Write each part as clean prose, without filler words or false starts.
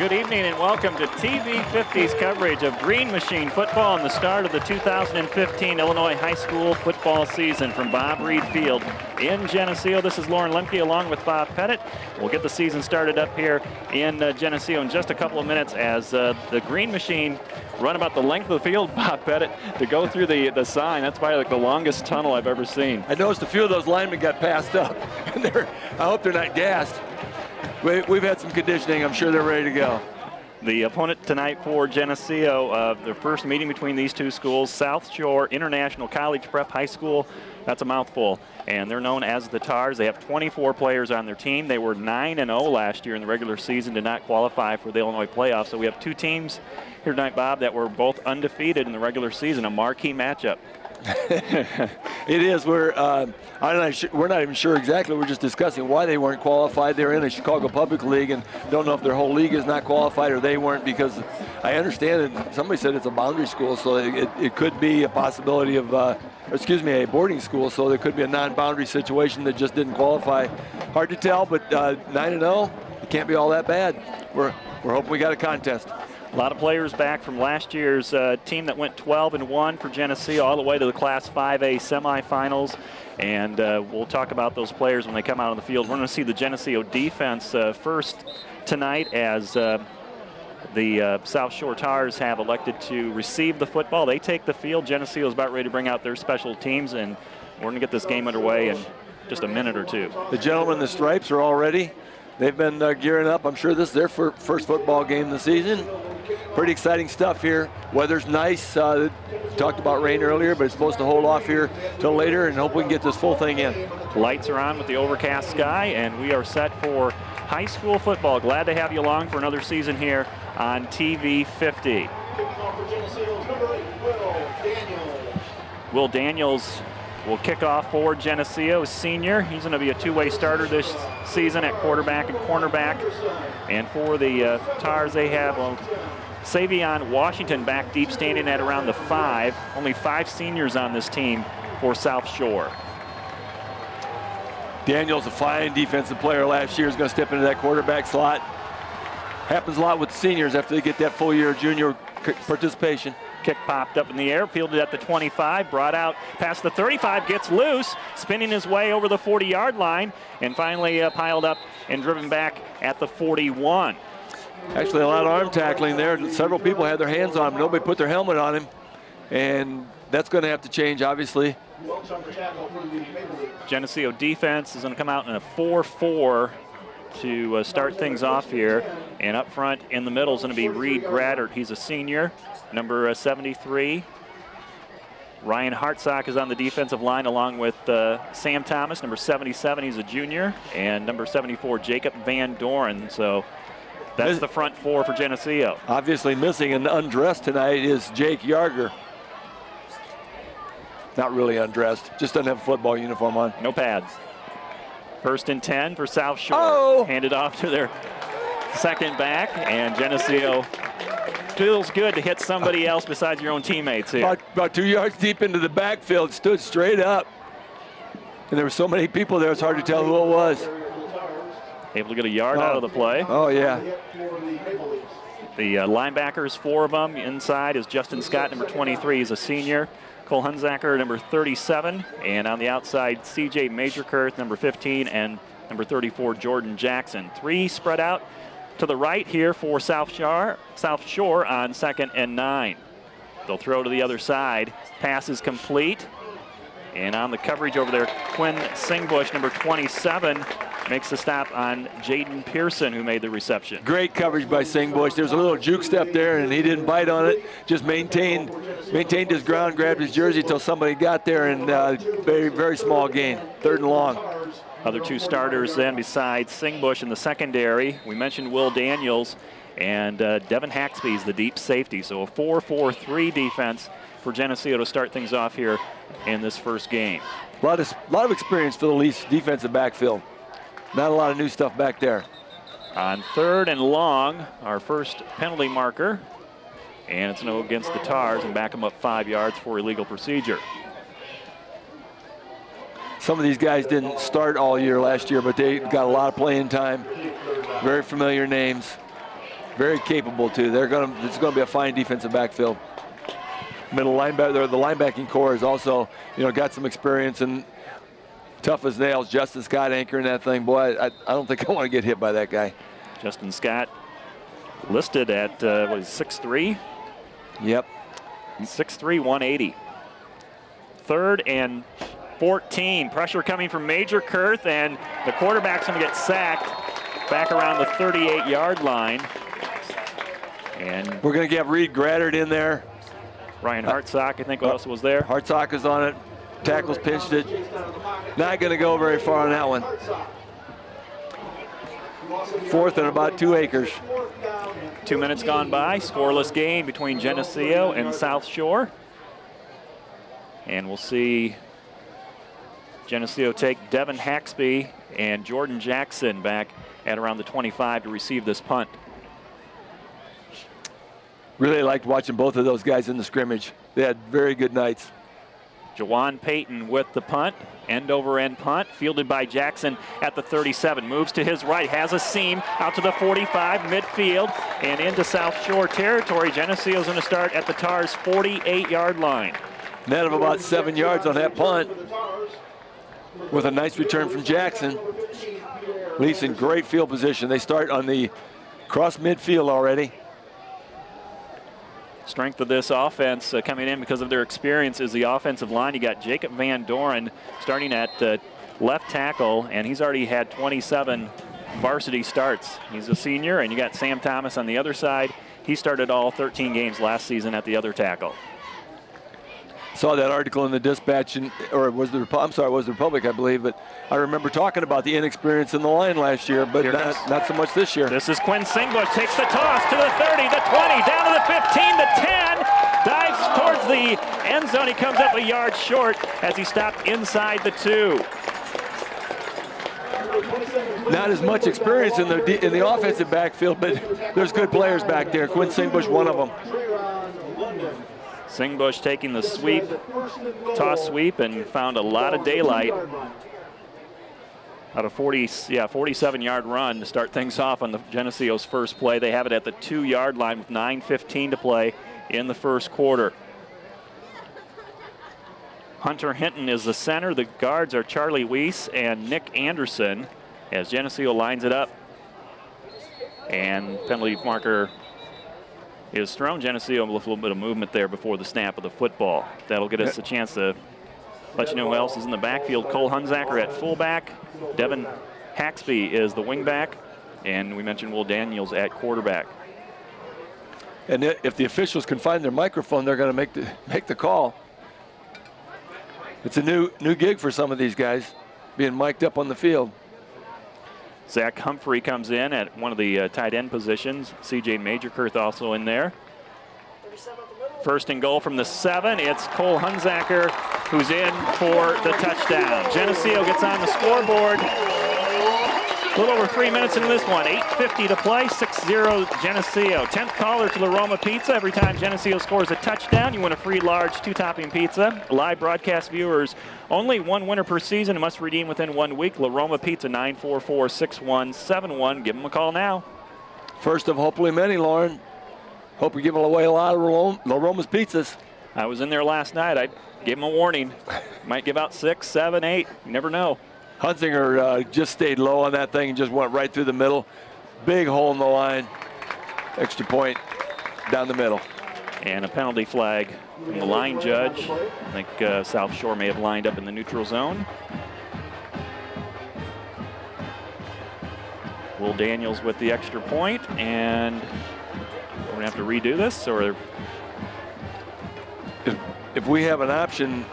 Good evening and welcome to TV 50's coverage of Green Machine football and the start of the 2015 Illinois high school football season from Bob Reed Field in Geneseo. This is Lauren Lemke along with Bob Pettit. We'll get the season started up here in Geneseo in just a couple of minutes as the Green Machine run about the length of the field, Bob Pettit, to go through the sign. That's probably like the longest tunnel I've ever seen. I noticed a few of those linemen got passed up. And I hope they're not gassed. We've had some conditioning. I'm sure they're ready to go. The opponent tonight for Geneseo, the first meeting between these two schools, South Shore International College Prep High School. That's a mouthful. And they're known as the Tars. They have 24 players on their team. They were 9-0 last year in the regular season, did not qualify for the Illinois playoffs. So we have two teams here tonight, Bob, that were both undefeated in the regular season, a marquee matchup. It is. We're not even sure exactly. We're just discussing why they weren't qualified. They're in the Chicago Public League and don't know if their whole league is not qualified or they weren't, because I understand that somebody said it's a boundary school, so it could be a possibility of, a boarding school, so there could be a non-boundary situation that just didn't qualify. Hard to tell, but 9-0, it can't be all that bad. We're hoping we got a contest. A lot of players back from last year's team that went 12-1 for Geneseo all the way to the Class 5A semifinals. And we'll talk about those players when they come out on the field. We're going to see the Geneseo defense first tonight as the South Shore Tars have elected to receive the football. They take the field. Geneseo is about ready to bring out their special teams, and we're going to get this game underway in just a minute or two. The gentlemen in the stripes are all ready. They've been gearing up. I'm sure this is their first football game of the season. Pretty exciting stuff here. Weather's nice. Talked about rain earlier, but it's supposed to hold off here till later, and hope we can get this full thing in. Lights are on with the overcast sky, and we are set for high school football. Glad to have you along for another season here on TV 50. Will Daniels will kick off for Geneseo, a senior. He's going to be a two-way starter this season at quarterback and cornerback. And for the Tars, they have Savion Washington back deep, standing at around the 5. Only 5 seniors on this team for South Shore. Daniels, a fine defensive player last year, is going to step into that quarterback slot. Happens a lot with seniors after they get that full year of junior participation. Kick popped up in the air, fielded at the 25, brought out past the 35, gets loose, spinning his way over the 40-yard line, and finally piled up and driven back at the 41. Actually, a lot of arm tackling there. Several people had their hands on him. Nobody put their helmet on him, and that's going to have to change, obviously. Geneseo defense is going to come out in a 4-4 to start things off here. And up front in the middle is going to be Reed Graddert. He's a senior, number 73. Ryan Hartsock is on the defensive line along with Sam Thomas, number 77. He's a junior. And number 74, Jacob Van Doren. So that's the front four for Geneseo. Obviously missing and undressed tonight is Jake Yarger. Not really undressed, just doesn't have a football uniform on. No pads. First and 10 for South Shore. Oh! Handed off to their second back, and Geneseo feels good to hit somebody else besides your own teammates here. About 2 yards deep into the backfield, stood straight up. And there were so many people there, it's hard to tell who it was. Able to get a yard out of the play. Oh, yeah. The linebackers, 4 of them. Inside is Justin Scott, number 23. He's a senior. Cole Hunzacker, number 37. And on the outside, C.J. Majorkirth, number 15, and number 34, Jordan Jackson. 3 spread out to the right here for South Shore on 2nd and 9. They'll throw to the other side. Pass is complete. And on the coverage over there, Quinn Singbush, number 27, makes the stop on Jaden Pearson, who made the reception. Great coverage by Singbush. There's a little juke step there, and he didn't bite on it. Just maintained his ground, grabbed his jersey until somebody got there, and very, very small gain, 3rd and long. Other 2 starters then besides Singbush in the secondary. We mentioned Will Daniels, and Devin Haxby's the deep safety. So a 4-4-3 defense for Geneseo to start things off here in this first game. A lot of experience for the Leafs defensive backfield. Not a lot of new stuff back there. On 3rd and long, our first penalty marker. And it's no against the Tars, and back them up 5 yards for illegal procedure. Some of these guys didn't start all year last year, but they got a lot of playing time. Very familiar names. Very capable too. It's going to be a fine defensive backfield. Middle linebacker, the linebacking core is also, got some experience and tough as nails. Justin Scott anchoring that thing. Boy, I don't think I want to get hit by that guy. Justin Scott listed at 6'3". Yep. 6'3", 180. 3rd and 14. Pressure coming from Major Kurth, and the quarterback's going to get sacked back around the 38-yard line. And we're going to get Reed Graddard in there. Ryan Hartsock, I think, what else was there? Hartsock is on it. Tackles pinched it. Not going to go very far on that one. 4th and about 2 acres. 2 minutes gone by. Scoreless game between Geneseo and South Shore. And we'll see Geneseo take Devin Haxby and Jordan Jackson back at around the 25 to receive this punt. Really liked watching both of those guys in the scrimmage. They had very good nights. Jawan Payton with the punt, end-over-end punt, fielded by Jackson at the 37. Moves to his right, has a seam out to the 45, midfield, and into South Shore territory. Geneseo's going to start at the Tars' 48-yard line. Net of about 7 yards on that punt, with a nice return from Jackson. Leafs in great field position. They start on the cross midfield already. Strength of this offense coming in because of their experience is the offensive line. You got Jacob Van Doren starting at left tackle, and he's already had 27 varsity starts. He's a senior, and you got Sam Thomas on the other side. He started all 13 games last season at the other tackle. Saw that article in the Dispatch, or was the Republic, I believe, but I remember talking about the inexperience in the line last year, but not so much this year. This is Quinn Singbush, takes the toss to the 30, the 20, down to the 15, the 10, dives towards the end zone. He comes up a yard short as he stopped inside the 2. Not as much experience in the offensive backfield, but there's good players back there. Quinn Singbush, one of them. Singbush taking the sweep, toss sweep, and found a lot of daylight. Out of 47-yard run to start things off on the Geneseo's first play. They have it at the 2-yard line with 9:15 to play in the first quarter. Hunter Hinton is the center. The guards are Charlie Weiss and Nick Anderson as Geneseo lines it up. And penalty marker is thrown. Geneseo with a little bit of movement there before the snap of the football. That'll get us a chance to let you know who else is in the backfield. Cole Hunsaker at fullback. Devin Haxby is the wingback. And we mentioned Will Daniels at quarterback. And if the officials can find their microphone, they're going to make the call. It's a new gig for some of these guys, being mic'd up on the field. Zach Humphrey comes in at one of the tight end positions. C.J. Majorkirth also in there. First and goal from the 7. It's Cole Hunsaker who's in for the touchdown. Geneseo gets on the scoreboard. A little over 3 minutes into this one. 8:50 to play. 6-0 Geneseo. 10th caller to La Roma Pizza. Every time Geneseo scores a touchdown, you win a free large 2-topping pizza. Live broadcast viewers only, one winner per season and must redeem within 1 week. La Roma Pizza, 944-6171. Give them a call now. First of hopefully many, Lauren. Hope you're giving away a lot of La Roma's pizzas. I was in there last night. I gave them a warning. Might give out 6, 7, 8. You never know. Hunsinger just stayed low on that thing and just went right through the middle. Big hole in the line. Extra point down the middle. And a penalty flag from the line judge. I think South Shore may have lined up in the neutral zone. Will Daniels with the extra point, and we're going to have to redo this, or if we have an option,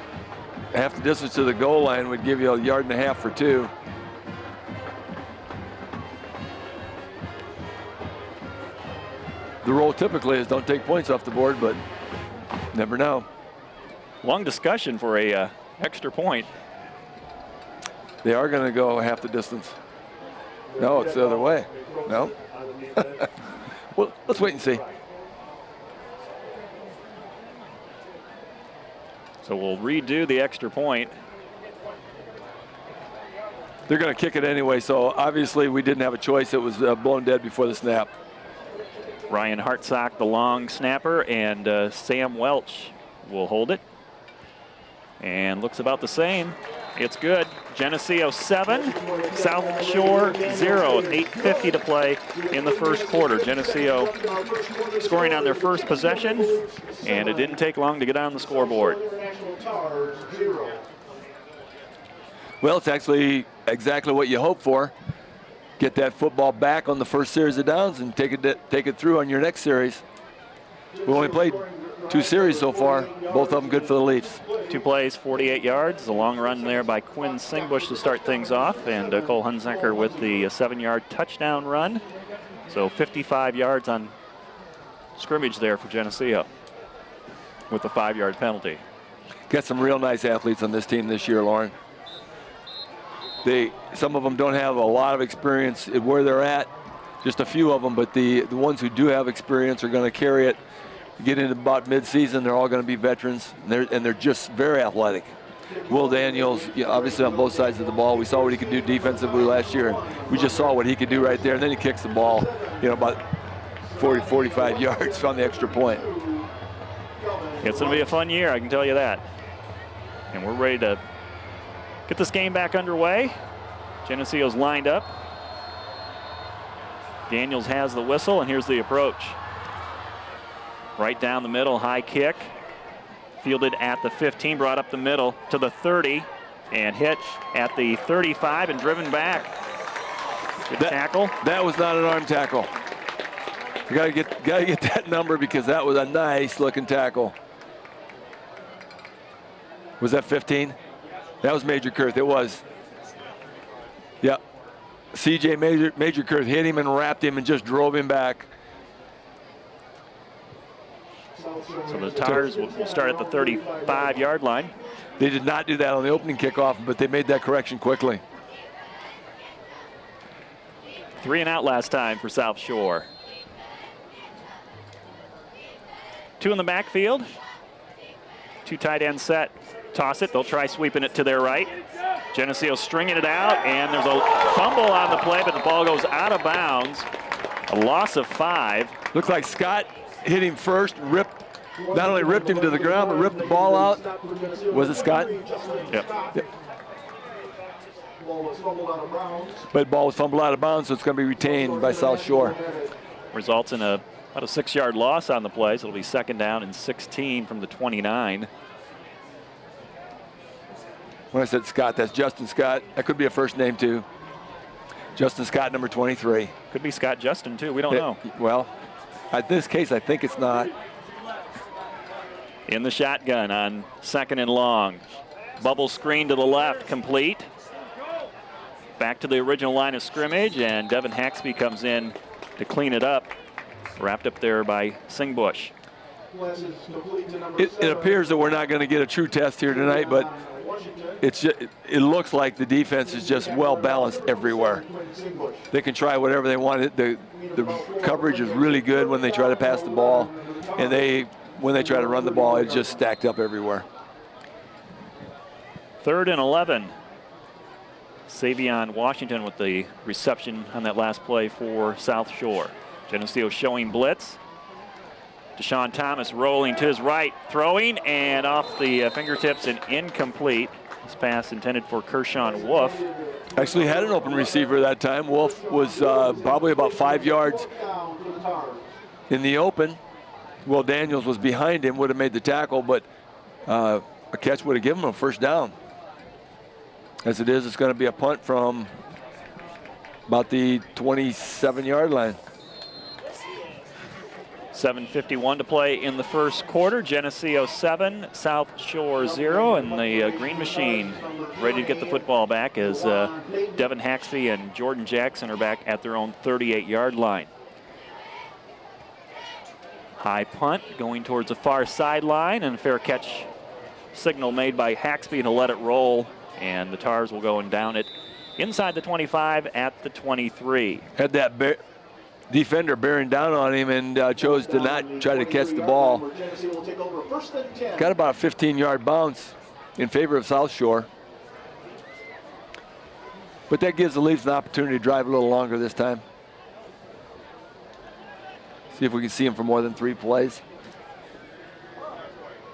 half the distance to the goal line would give you 1.5 yards for 2. The rule typically is don't take points off the board, but never know. Long discussion for a extra point. They are going to go half the distance. No, it's the other way. No. Well, let's wait and see. So we'll redo the extra point. They're going to kick it anyway, so obviously we didn't have a choice. It was blown dead before the snap. Ryan Hartsock, the long snapper, and Sam Welch will hold it. And looks about the same. It's good. Geneseo 7, South Shore 0. 8:50 to play in the first quarter. Geneseo scoring on their first possession, and it didn't take long to get on the scoreboard. Well, it's actually exactly what you hope for. Get that football back on the first series of downs and take it through on your next series. We only played 2 series so far, both of them good for the Leafs. 2 plays, 48 yards. A long run there by Quinn Singbush to start things off, and Cole Hunsaker with the 7-yard touchdown run. So 55 yards on scrimmage there for Geneseo with the 5-yard penalty. Got some real nice athletes on this team this year, Lauren. Some of them don't have a lot of experience at where they're at, just a few of them, but the ones who do have experience are going to carry it. Get into about mid-season, they're all going to be veterans, and they're just very athletic. Will Daniels, obviously on both sides of the ball. We saw what he could do defensively last year, and we just saw what he could do right there. And then he kicks the ball, about 40, 45 yards on the extra point. It's going to be a fun year, I can tell you that. And we're ready to get this game back underway. Geneseo's lined up. Daniels has the whistle, and here's the approach. Right down the middle, high kick. Fielded at the 15, brought up the middle to the 30, and hit at the 35 and driven back. Good tackle. That was not an arm tackle. You gotta get that number because that was a nice looking tackle. Was that 15? That was Major Kurth. It was. Yep. CJ Major Kurth hit him and wrapped him and just drove him back. So the Tars will start at the 35-yard line. They did not do that on the opening kickoff, but they made that correction quickly. 3 and out last time for South Shore. 2 in the backfield. 2 tight end set. Toss it. They'll try sweeping it to their right. Geneseo stringing it out, and there's a fumble on the play, but the ball goes out of bounds. A loss of 5. Looks like Scott hit him first, not only ripped him to the ground, but ripped the ball out. Was it Scott? Yep. But the ball was fumbled out of bounds, so it's going to be retained by South Shore. Results in about a 6-yard loss on the play, so it'll be 2nd down and 16 from the 29. When I said Scott, that's Justin Scott. That could be a first name, too. Justin Scott, number 23. Could be Scott Justin, too. We don't know. Well, in this case, I think it's not. In the shotgun on 2nd and long. Bubble screen to the left, complete. Back to the original line of scrimmage, and Devin Haxby comes in to clean it up. Wrapped up there by Singbush. It appears that we're not going to get a true test here tonight, but it looks like the defense is just well balanced everywhere. They can try whatever they want. The coverage is really good when they try to pass the ball, and when they try to run the ball, it's just stacked up everywhere. 3rd and 11. Savion Washington with the reception on that last play for South Shore. Geneseo showing blitz. Deshaun Thomas rolling to his right, throwing, and off the fingertips and incomplete. This pass intended for Kershawn Wolf. Actually had an open receiver that time. Wolf was probably about 5 yards in the open. Will Daniels was behind him, would have made the tackle, but a catch would have given him a 1st down. As it is, it's going to be a punt from about the 27-yard line. 7:51 to play in the first quarter. Geneseo 7, South Shore 0, and the Green Machine ready to get the football back as Devin Haxby and Jordan Jackson are back at their own 38-yard line. High punt going towards the far sideline, and a fair catch signal made by Haxby to let it roll, and the Tars will go and down it inside the 25 at the 23. Had that defender bearing down on him and chose to not try to catch the ball. Got about a 15-yard bounce in favor of South Shore. But that gives the Leafs an opportunity to drive a little longer this time. See if we can see him for more than 3 plays.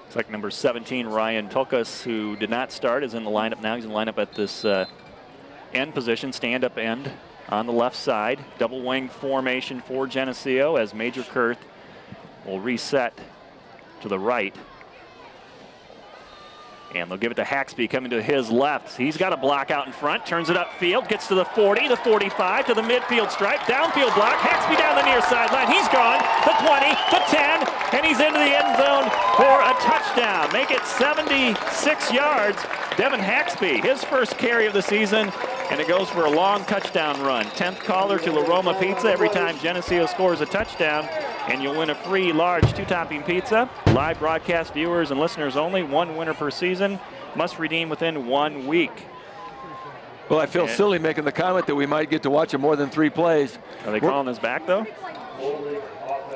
It's like number 17, Ryan Tulkas, who did not start, is in the lineup now. He's in the lineup at this end position, stand-up end on the left side. Double wing formation for Geneseo as Major Kurth will reset to the right. And they'll give it to Haxby coming to his left. He's got a block out in front, turns it upfield, gets to the 40, the 45, to the midfield stripe, downfield block, Haxby down the near sideline. He's gone, the 20, the 10, and he's into the end zone for a touchdown. Make it 76 yards. Devin Haxby, his first carry of the season, and it goes for a long touchdown run. 10th caller to La Roma Pizza every time Geneseo scores a touchdown, and you'll win a free large 2-topping pizza. Live broadcast viewers and listeners only, 1 winner per season. Must redeem within 1 week. Well, I feel silly making the comment that we might get to watch him more than 3 plays. Are they calling this back, though?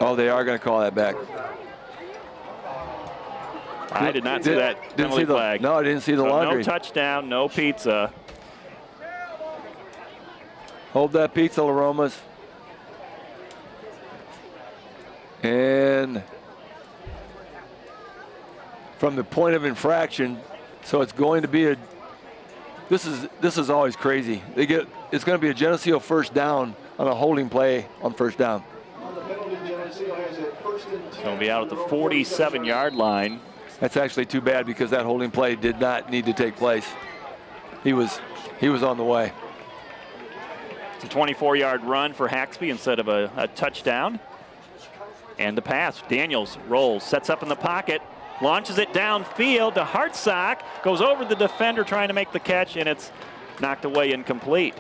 Oh, they are going to call that back. I did not see that penalty flag. No, I didn't see the laundry. No touchdown, no pizza. Hold that pizza, La Romas. And from the point of infraction, so it's going to be a. This is always crazy. It's going to be a Geneseo first down on a holding play on first down. It's going to be out at the 47-yard line. That's actually too bad because that holding play did not need to take place. He was on the way. It's a 24-yard run for Haxby instead of a touchdown. And the pass, Daniels rolls, sets up in the pocket, launches it downfield to Hartsock, goes over the defender trying to make the catch, and it's knocked away incomplete.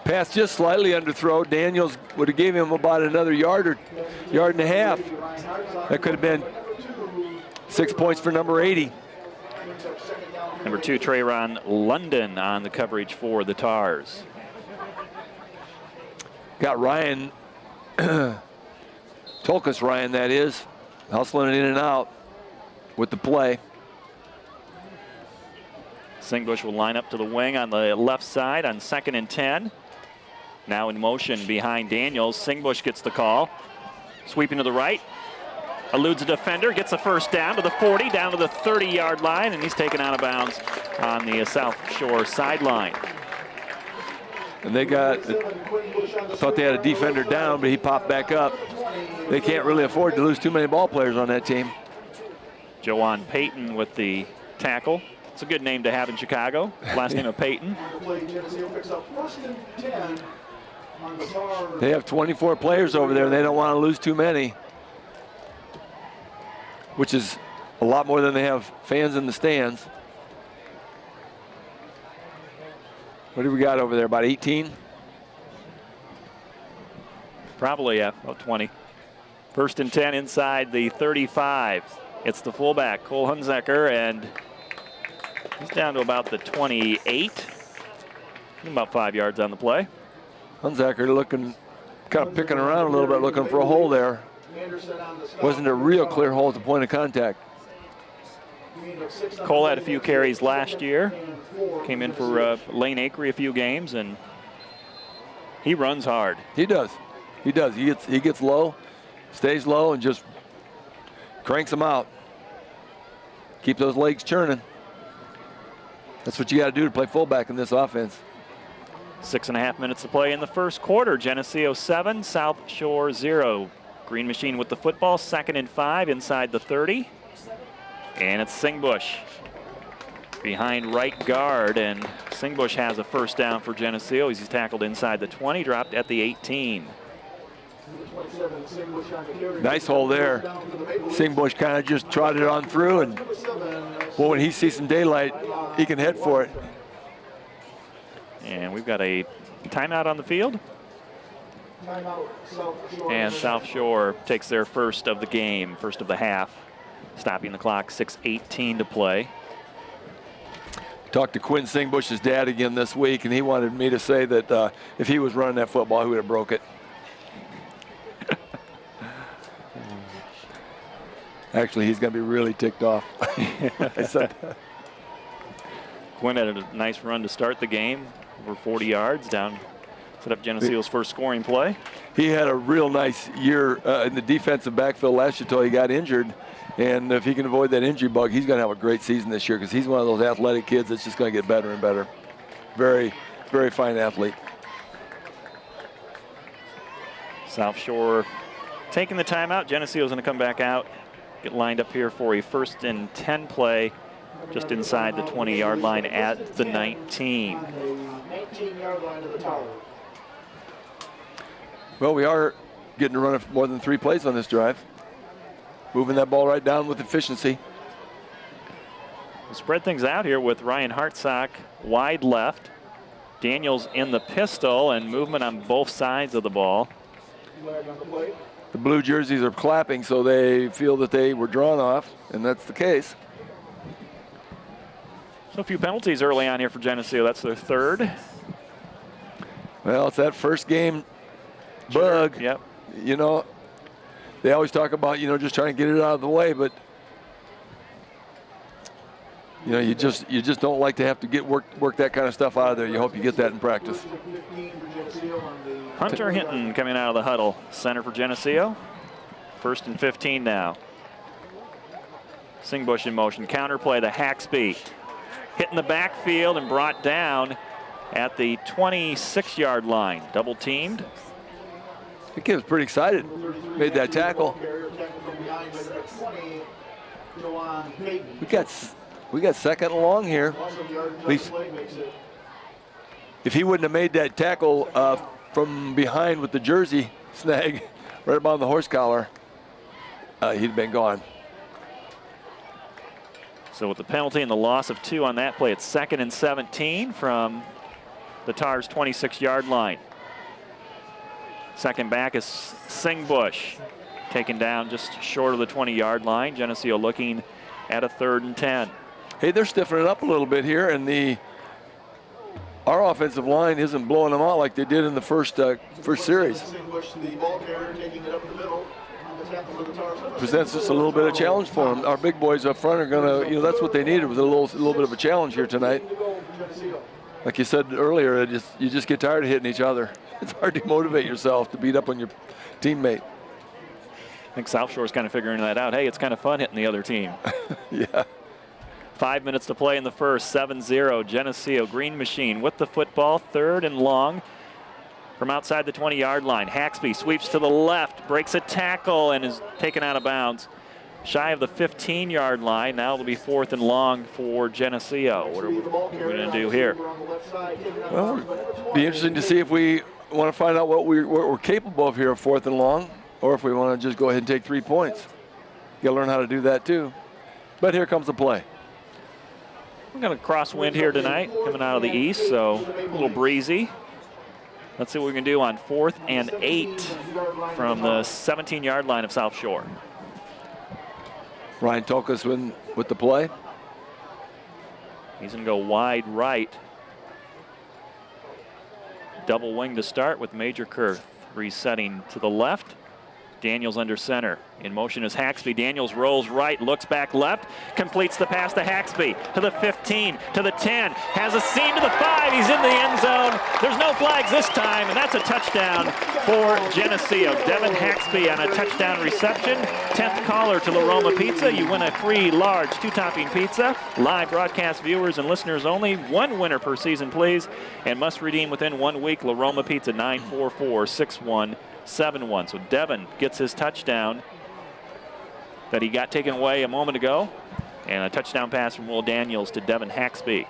Pass just slightly underthrow. Daniels would have gave him about another yard or yard and a half. That could have been 6 points for number 80. Number 2, Trayron London on the coverage for the Tars. Got Ryan, Tulkas Ryan that is, hustling it in and out with the play. Singbush will line up to the wing on the left side on 2nd and 10. Now in motion behind Daniels. Singbush gets the call. Sweeping to the right. Eludes a defender, gets a first down to the 40, down to the 30-yard line, and he's taken out of bounds on the South Shore sideline. And I thought they had a defender down, but he popped back up. They can't really afford to lose too many ball players on that team. Joanne Payton with the tackle. It's a good name to have in Chicago. Last name of Payton. They have 24 players over there, and they don't want to lose too many, which is a lot more than they have fans in the stands. What do we got over there, about 18? Probably, yeah, about 20. 1st and 10 inside the 35. It's the fullback, Cole Hunzecker, and he's down to about the 28. About 5 yards on the play. Hunzecker looking, kind of picking around a little bit, looking for a hole there. Wasn't a real clear hole at the point of contact. Cole had a few carries last year. Came in for Lane Acree a few games, and he runs hard. He does. He does. He gets low, stays low, and just cranks them out. Keep those legs churning. That's what you got to do to play fullback in this offense. 6.5 minutes to play in the first quarter. Geneseo 7, South Shore 0. Green Machine with the football, 2nd and 5 inside the 30. And it's Singbush behind right guard, and Singbush has a first down for Geneseo. He's tackled inside the 20, dropped at the 18. Nice hole there. Singbush kind of just trotted on through, and well, when he sees some daylight, he can head for it. And we've got a timeout on the field. And South Shore takes their first of the game, first of the half, stopping the clock, 6:18 to play. Talked to Quinn Singbush's dad again this week, and he wanted me to say that if he was running that football, he would have broke it. Actually, he's going to be really ticked off. I said that. Quinn had a nice run to start the game, over 40 yards down, set up Geneseo's first scoring play. he had a real nice year in the defensive backfield last year until he got injured. And if he can avoid that injury bug, he's going to have a great season this year because he's one of those athletic kids that's just going to get better and better. Very, very fine athlete. South Shore taking the timeout. Geneseo's going to come back out, get lined up here for a 1st and 10 play just inside the 20-yard line at the 19. 19-yard line to the tower. Well, we are getting to run more than 3 plays on this drive. Moving that ball right down with efficiency. We'll spread things out here with Ryan Hartsock wide left. Daniels in the pistol, and movement on both sides of the ball. The blue jerseys are clapping, so they feel that they were drawn off, and that's the case. So a few penalties early on here for Geneseo. That's their 3rd. Well, it's that first game bug. Yep. You know, they always talk about, you know, just trying to get it out of the way, but you know, you just don't like to have to work that kind of stuff out of there. You hope you get that in practice. Hunter Hinton coming out of the huddle. Center for Geneseo. 1st and 15 now. Singbush in motion. Counter play to Haxby. Hit in the backfield and brought down at the 26-yard line. Double teamed. The kid was pretty excited. Made that tackle. We got 2nd and long here. At least if he wouldn't have made that tackle from behind with the jersey snag right above the horse collar, he'd been gone. So with the penalty and the loss of 2 on that play, it's 2nd and 17 from the Tars' 26-yard line. Second back is Singbush, taken down just short of the 20-yard line. Geneseo looking at a 3rd and 10. Hey, they're stiffening up a little bit here, and our offensive line isn't blowing them out like they did in the first series. Presents us a little bit of challenge for them. Our big boys up front are going to, you know, that's what they needed, was a little bit of a challenge here tonight. Like you said earlier, you just get tired of hitting each other. It's hard to motivate yourself to beat up on your teammate. I think South Shore's kind of figuring that out. Hey, it's kind of fun hitting the other team. Yeah. 5 minutes to play in the first. 7-0 Geneseo. Green Machine with the football. 3rd and long from outside the 20-yard line. Haxby sweeps to the left, breaks a tackle, and is taken out of bounds. Shy of the 15-yard line. Now it'll be 4th and long for Geneseo. What are we going to do here? Well, it'll be interesting to see if we want to find out what we're capable of here at 4th and long, or if we want to just go ahead and take 3 points. You got to learn how to do that too. But here comes the play. We're going to crosswind here tonight, coming out of the east, so a little breezy. Let's see what we can do on 4th and 8 from the 17-yard line of South Shore. Ryan Tokas with the play. He's going to go wide right. Double wing to start with Major Kurth resetting to the left. Daniels under center. In motion is Haxby. Daniels rolls right, looks back left, completes the pass to Haxby, to the 15, to the 10, has a seam to the 5. He's in the end zone. There's no flags this time, and that's a touchdown for Geneseo. Devin Haxby on a touchdown reception. 10th caller to La Roma Pizza. You win a free large 2-topping pizza. Live broadcast viewers and listeners only. 1 winner per season, please, and must redeem within 1 week. La Roma Pizza, 944-6171. So Devin gets his touchdown that he got taken away a moment ago, and a touchdown pass from Will Daniels to Devin Haxby.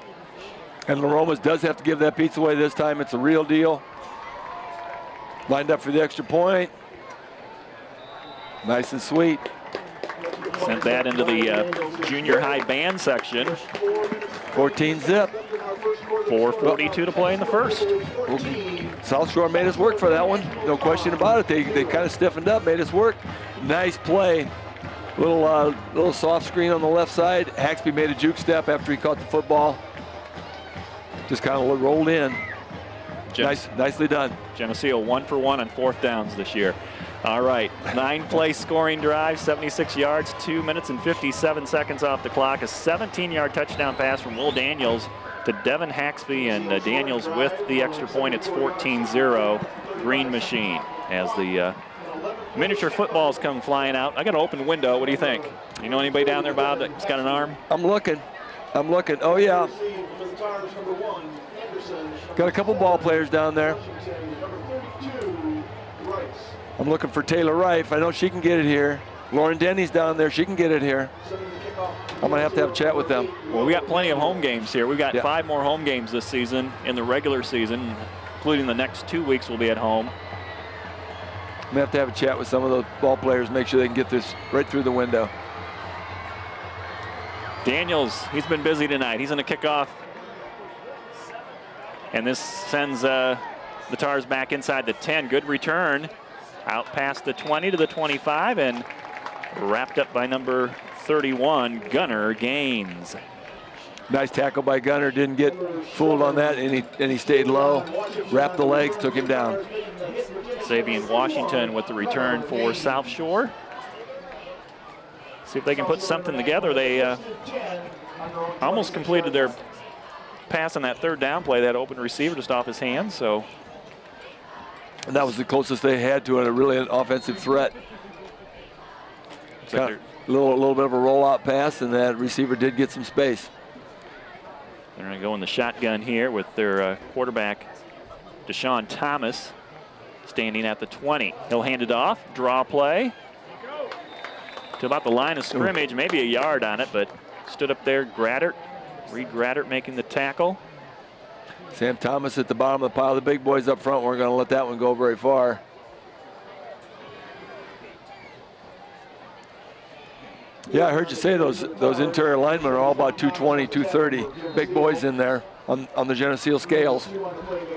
And La Roma's does have to give that pizza away this time. It's a real deal. Lined up for the extra point. Nice and sweet. Sent that into the junior high band section. 14 zip. 4:42 to play in the first. South Shore made us work for that one. No question about it. They kind of stiffened up, made us work. Nice play. Little soft screen on the left side. Haxby made a juke step after he caught the football. Just kind of rolled in. Nicely done. Geneseo 1 for 1 on 4th downs this year. All right, 9-play scoring drive, 76 yards, 2 minutes and 57 seconds off the clock. A 17-yard touchdown pass from Will Daniels to Devin Haxby, and Daniels with the extra point. It's 14-0 Green Machine. as the miniature footballs come flying out. I got an open window. What do you think? You know anybody down there, Bob, that's got an arm? I'm looking. Oh, yeah. Got a couple ball players down there. I'm looking for Taylor Rife. I know she can get it here. Lauren Denny's down there. She can get it here. I'm going to have a chat with them. Well, we got plenty of home games here. We've got 5 more home games this season in the regular season, including the next 2 weeks we'll be at home. I'm going to have a chat with some of those ball players, make sure they can get this right through the window. Daniels, he's been busy tonight. He's going to kick off. And this sends the Tars back inside the 10. Good return. Out past the 20 to the 25 and wrapped up by number 31, Gunnar Gaines. Nice tackle by Gunnar. Didn't get fooled on that, and he stayed low. Wrapped the legs, took him down. Savian Washington with the return for South Shore. See if they can put something together. They almost completed their pass on that third down play, that open receiver just off his hands. So, and that was the closest they had to a really an offensive threat. Like a little bit of a rollout pass, and that receiver did get some space. They're going to go in the shotgun here with their quarterback, Deshaun Thomas, standing at the 20. He'll hand it off, draw play to about the line of scrimmage, maybe a yard on it, but stood up there. Reed Graddert making the tackle. Sam Thomas at the bottom of the pile. The big boys up front weren't going to let that one go very far. Yeah, I heard you say those interior linemen are all about 220, 230. Big boys in there on the Geneseo scales.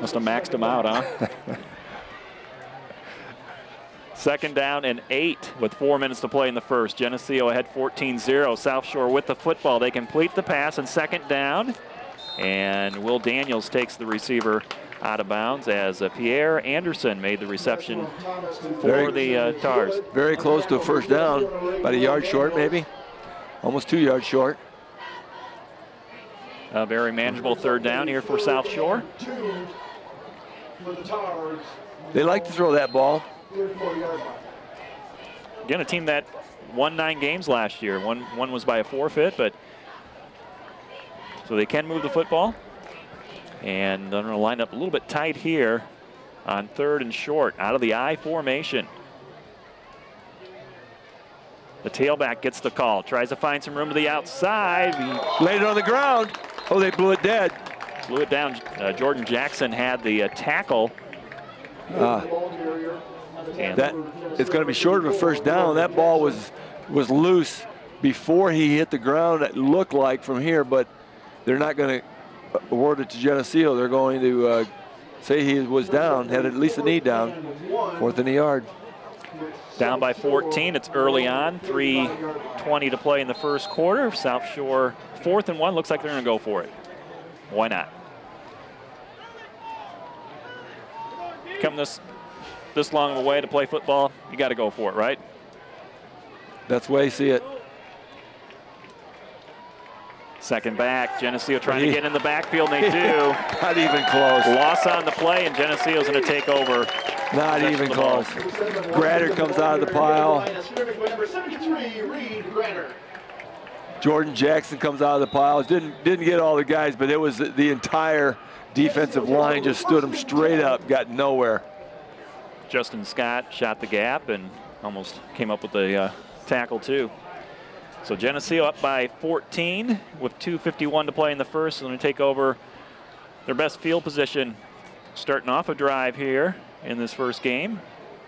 Must have maxed them out, huh? Second down and 8 with 4 minutes to play in the first. Geneseo ahead 14-0. South Shore with the football. They complete the pass and second down. And Will Daniels takes the receiver out of bounds as Pierre Anderson made the reception for the Tars. Very close to a first down, about a yard short maybe, almost 2 yards short. A very manageable third down here for South Shore. They like to throw that ball. Again, a team that won 9 games last year. One was by a forfeit, but so they can move the football. And they're going to line up a little bit tight here on third and short out of the I formation. The tailback gets the call, tries to find some room to the outside. Laid it on the ground. Oh, they blew it dead. Blew it down. Jordan Jackson had the tackle. That it's going to be short of a first down. That ball was loose before he hit the ground. It looked like from here, but they're not going to award it to Geneseo. They're going to say he was down, had at least a knee down. 4th and a yard. Down by 14. It's early on. 3:20 to play in the first quarter. South Shore 4th and 1. Looks like they're going to go for it. Why not? Come this long of a way to play football, you got to go for it, right? That's the way I see it. Second back, Geneseo trying to get in the backfield, and they do. Not even close. Loss on the play, and Geneseo's going to take over. Not even close. Graddert comes out of the pile. Jordan Jackson comes out of the pile. Didn't get all the guys, but it was the entire defensive line just stood them straight up, got nowhere. Justin Scott shot the gap and almost came up with the tackle too. So Geneseo up by 14 with 2:51 to play in the first. They're going to take over their best field position, starting off a drive here in this first game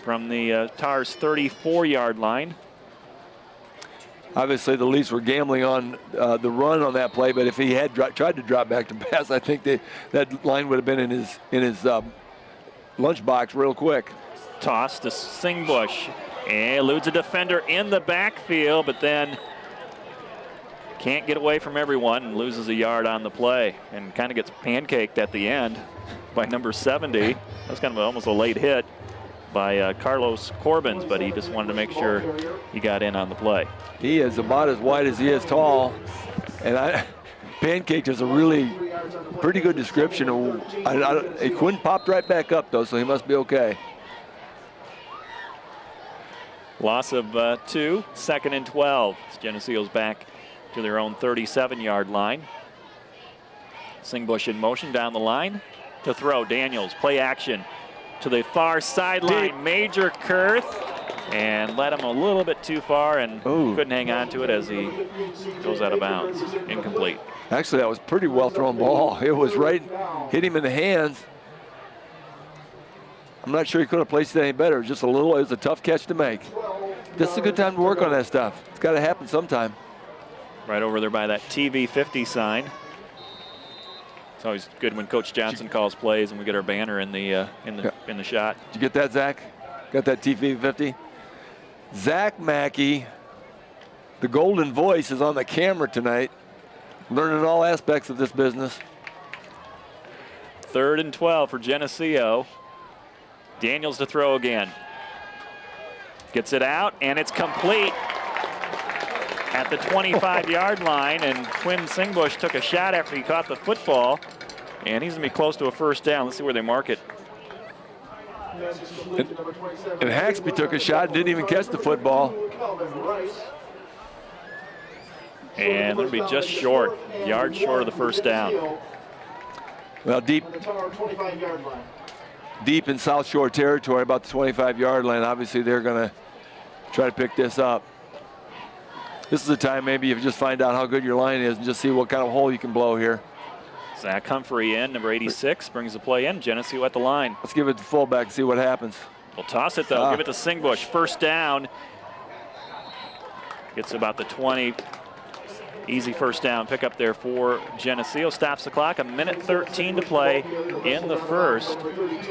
from the Tars 34-yard line. Obviously, the Leafs were gambling on the run on that play, but if he had tried to drop back to pass, I think that line would have been in his lunchbox real quick. Toss to Singbush. And eludes a defender in the backfield, but then can't get away from everyone and loses a yard on the play and kind of gets pancaked at the end by number 70. That's kind of almost a late hit by Carlos Corbins, but he just wanted to make sure he got in on the play. He is about as wide as he is tall, and pancaked is a really pretty good description. Quinn popped right back up though, so he must be okay. Loss of 2, 2nd and 12. Geneseo's back to their own 37-yard line. Singbush in motion down the line to throw. Daniels, play action to the far sideline. Major Kurth, and led him a little bit too far and couldn't hang on to it as he goes out of bounds. Incomplete. Actually, that was pretty well thrown ball. It was right, hit him in the hands. I'm not sure he could have placed it any better. Just a little, it was a tough catch to make. This is a good time to work on that stuff. It's got to happen sometime. Right over there by that TV 50 sign. It's always good when Coach Johnson calls plays and we get our banner in the shot. Did you get that, Zach? Got that TV 50? Zach Mackey, the golden voice, is on the camera tonight, learning all aspects of this business. 3rd and 12 for Geneseo. Daniels to throw again. Gets it out, and it's complete at the 25-yard line, and Quinn Singbush took a shot after he caught the football, and he's going to be close to a first down. Let's see where they mark it. And Haxby took a shot and didn't even catch the football. And they'll be just short, yard short of the first down. Well, deep in South Shore territory, about the 25-yard line. Obviously, they're going to try to pick this up. This is a time maybe you just find out how good your line is and just see what kind of hole you can blow here. Zach Humphrey in, number 86, brings the play in. Geneseo at the line. Let's give it to fullback and see what happens. We'll toss it, though. Give it to Singbush. First down. Gets about the 20. Easy first down pick up there for Geneseo. Stops the clock. 1:13 to play in the first. First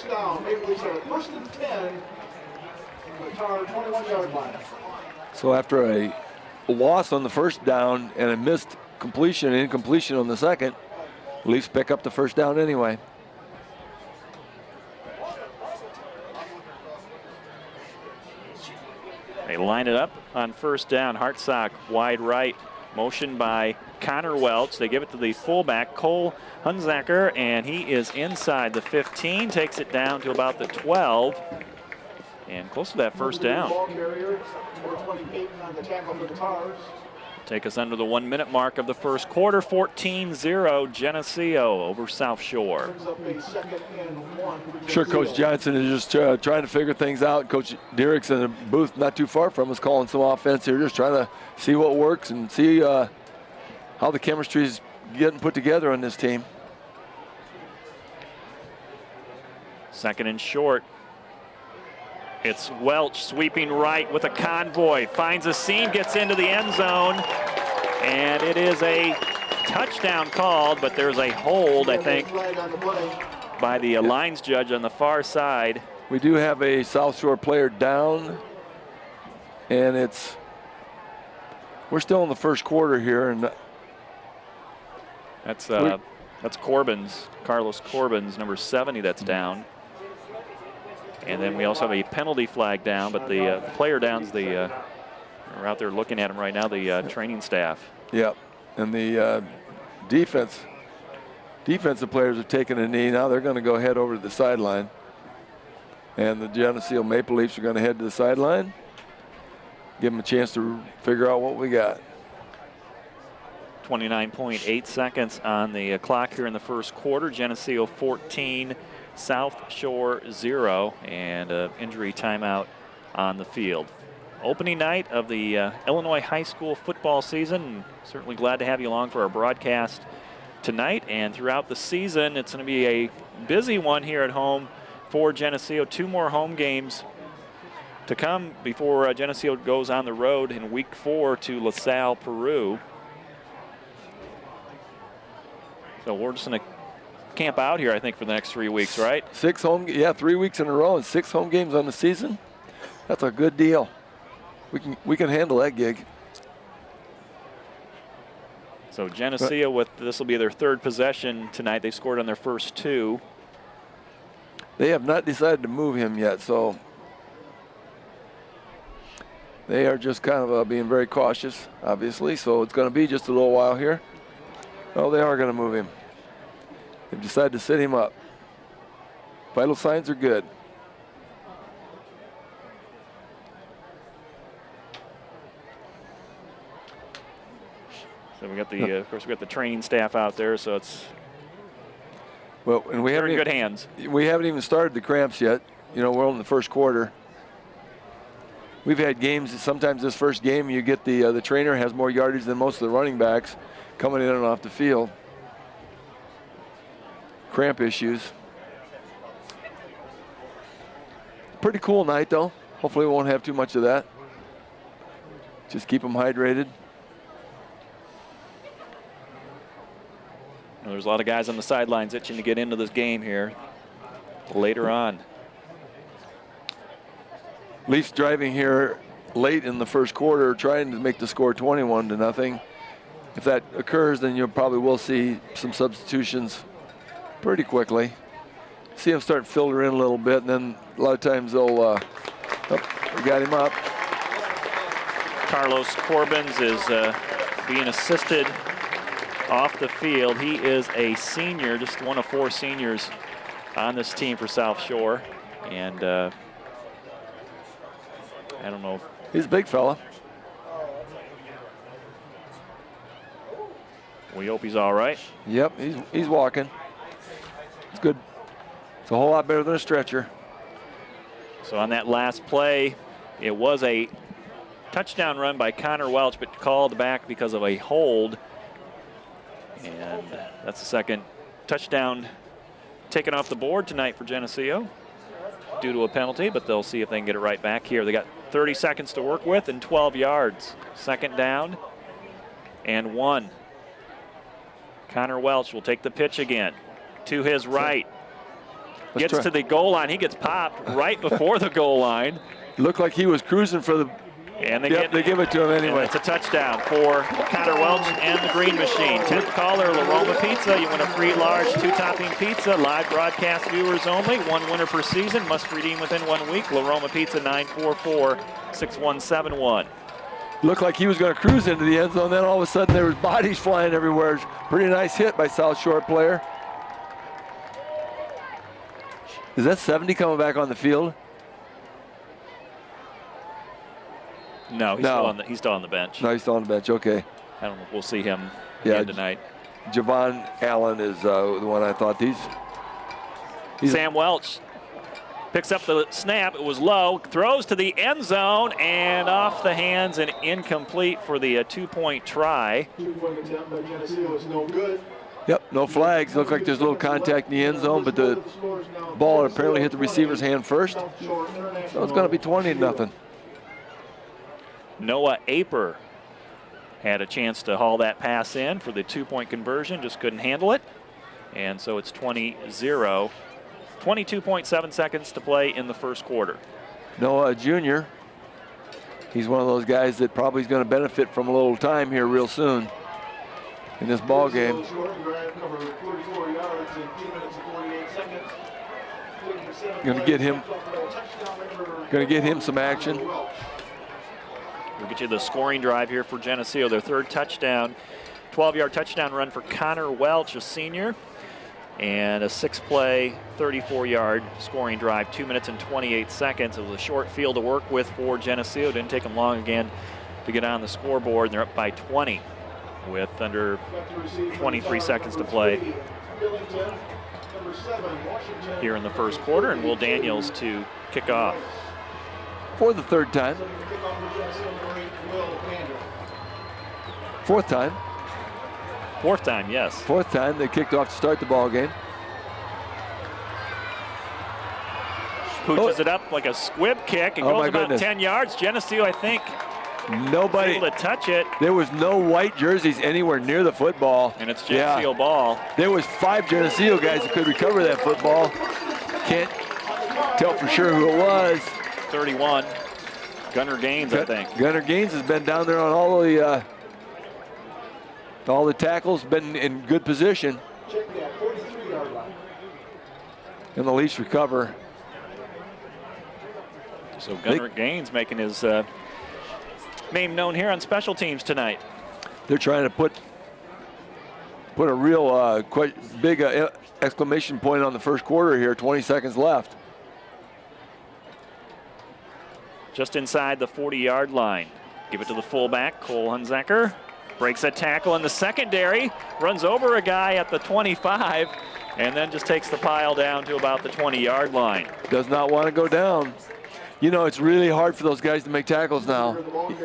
down. First and 10. The Tar 21-yard line. So after a loss on the first down and a missed completion and incompletion on the second, Leafs pick up the first down anyway. They line it up on first down. Hartsock wide right. Motion by Connor Welch. They give it to the fullback, Cole Hunzacker, and he is inside the 15. Takes it down to about the 12. And close to that first down. Take us under the 1 minute mark of the first quarter. 14-0 Geneseo over South Shore. Sure, Coach Johnson is just trying to figure things out. Coach Diericks in the booth not too far from us calling some offense here, just trying to see what works and see how the chemistry is getting put together on this team. 2nd and short. It's Welch sweeping right with a convoy. Finds a seam, gets into the end zone. And it is a touchdown called, but there's a hold, I think, by the lines judge on the far side. We do have a South Shore player down. And we're still in the first quarter here. And that's Corbin's, Carlos Corbin's, number 70, that's down. And then we also have a penalty flag down, but the player downs are out there looking at him right now, the training staff. Yep, and the defensive players have taken a knee. Now they're going to go head over to the sideline. And the Geneseo Maple Leafs are going to head to the sideline. Give them a chance to figure out what we got. 29.8 seconds on the clock here in the first quarter. Geneseo 14. South Shore 0, and injury timeout on the field. Opening night of the Illinois high school football season. Certainly glad to have you along for our broadcast tonight and throughout the season. It's going to be a busy one here at home for Geneseo. 2 more home games to come before Geneseo goes on the road in week 4 to LaSalle, Peru. So we're just going to camp out here, I think, for the next 3 weeks, right? 3 weeks in a row and 6 home games on the season. That's a good deal. We can handle that gig. So Geneseo, this will be their 3rd possession tonight. They scored on their first 2. They have not decided to move him yet, so they are just kind of being very cautious, obviously. So it's going to be just a little while here. Well, they are going to move him. They've decided to sit him up. Vital signs are good. So we got the, of course, we got the training staff out there, so it's well, and they're in good hands. We haven't even started the cramps yet. You know, we're in the first quarter. We've had games. Sometimes this first game, you get the trainer has more yardage than most of the running backs coming in and off the field. Cramp issues. Pretty cool night though. Hopefully we won't have too much of that. Just keep them hydrated. Well, there's a lot of guys on the sidelines itching to get into this game here later on. Leafs driving here late in the first quarter, trying to make the score 21-0. If that occurs, then you probably will see some substitutions pretty quickly. See them start filtering in a little bit, and then a lot of times they'll, oh, we got him up. Carlos Corbins is being assisted off the field. He is a senior, just one of 4 seniors on this team for South Shore. And I don't know. He's a big fella. We hope he's all right. Yep, he's walking. It's good. It's a whole lot better than a stretcher. So on that last play, it was a touchdown run by Connor Welch, but called back because of a hold. And that's the second touchdown taken off the board tonight for Geneseo due to a penalty, but they'll see if they can get it right back here. They got 30 seconds to work with and 12 yards. Second down and 1. Connor Welch will take the pitch again to his right. Gets to the goal line. He gets popped right before the goal line. Looked like he was cruising for the. And they give it to him anyway. It's a touchdown for Connor Welch and the Green Machine. 10th caller, La Roma Pizza. You win a free large 2-topping pizza. Live broadcast viewers only. 1 winner per season. Must redeem within 1 week. La Roma Pizza 944-6171. Looked like he was going to cruise into the end zone. Then all of a sudden there was bodies flying everywhere. Pretty nice hit by South Shore player. Is that 70 coming back on the field? No, he's still on the bench. No, he's still on the bench. Okay. I don't know. We'll see him again tonight. Javon Allen is the one I thought. He's Sam Welch picks up the snap. It was low. Throws to the end zone and off the hands and incomplete for the 2-point try. 2-point attempt by Geneseo is no good. Yep, no flags. Look like there's a little contact in the end zone, but the ball apparently hit the receiver's hand first. So it's going to be 20-0. Noah Aper had a chance to haul that pass in for the 2-point conversion, just couldn't handle it. And so it's 20-0. 22.7 seconds to play in the first quarter. Noah Jr., he's one of those guys that probably is going to benefit from a little time here real soon in this ball game. Going to get him some action. We'll get you the scoring drive here for Geneseo. Their 3rd touchdown, 12-yard touchdown run for Connor Welch, a senior, and a 6-play, 34-yard scoring drive, 2 minutes and 28 seconds. It was a short field to work with for Geneseo. Didn't take them long again to get on the scoreboard. And they're up by 20 with under 23 seconds to play here in the first quarter. And Will Daniels to kick off. For the 3rd time. 4th time. 4th time, yes. 4th time they kicked off to start the ball game. Pooches it up like a squib kick. It goes about 10 yards. Geneseo, I think, nobody able to touch it. There was no white jerseys anywhere near the football. And it's Geneseo ball. There was 5 Geneseo guys that could recover that football. Can't tell for sure who it was. 31. Gunnar Gaines, I think. Gunnar Gaines has been down there on all the tackles, been in good position. And the Leafs recover. So Gunnar Gaines making his name known here on special teams tonight. They're trying to put a real quite big exclamation point on the first quarter here. 20 seconds left. Just inside the 40-yard line. Give it to the fullback, Cole Hunzacker. Breaks a tackle in the secondary, runs over a guy at the 25, and then just takes the pile down to about the 20-yard line. Does not want to go down. You know, it's really hard for those guys to make tackles now.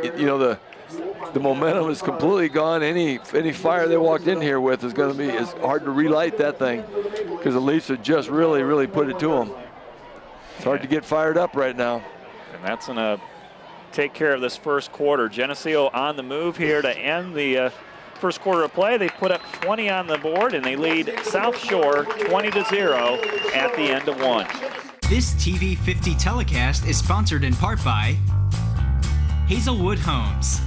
You know, the momentum is completely gone. Any fire they walked in here with is going to be it's hard to relight that thing because the Leafs have just really put it to them. It's hard to get fired up right now. And that's going to take care of this first quarter. Geneseo on the move here to end the first quarter of play. They put up 20 on the board, and they lead South Shore 20-0 at the end of one. This TV 50 telecast is sponsored in part by Hazelwood Homes,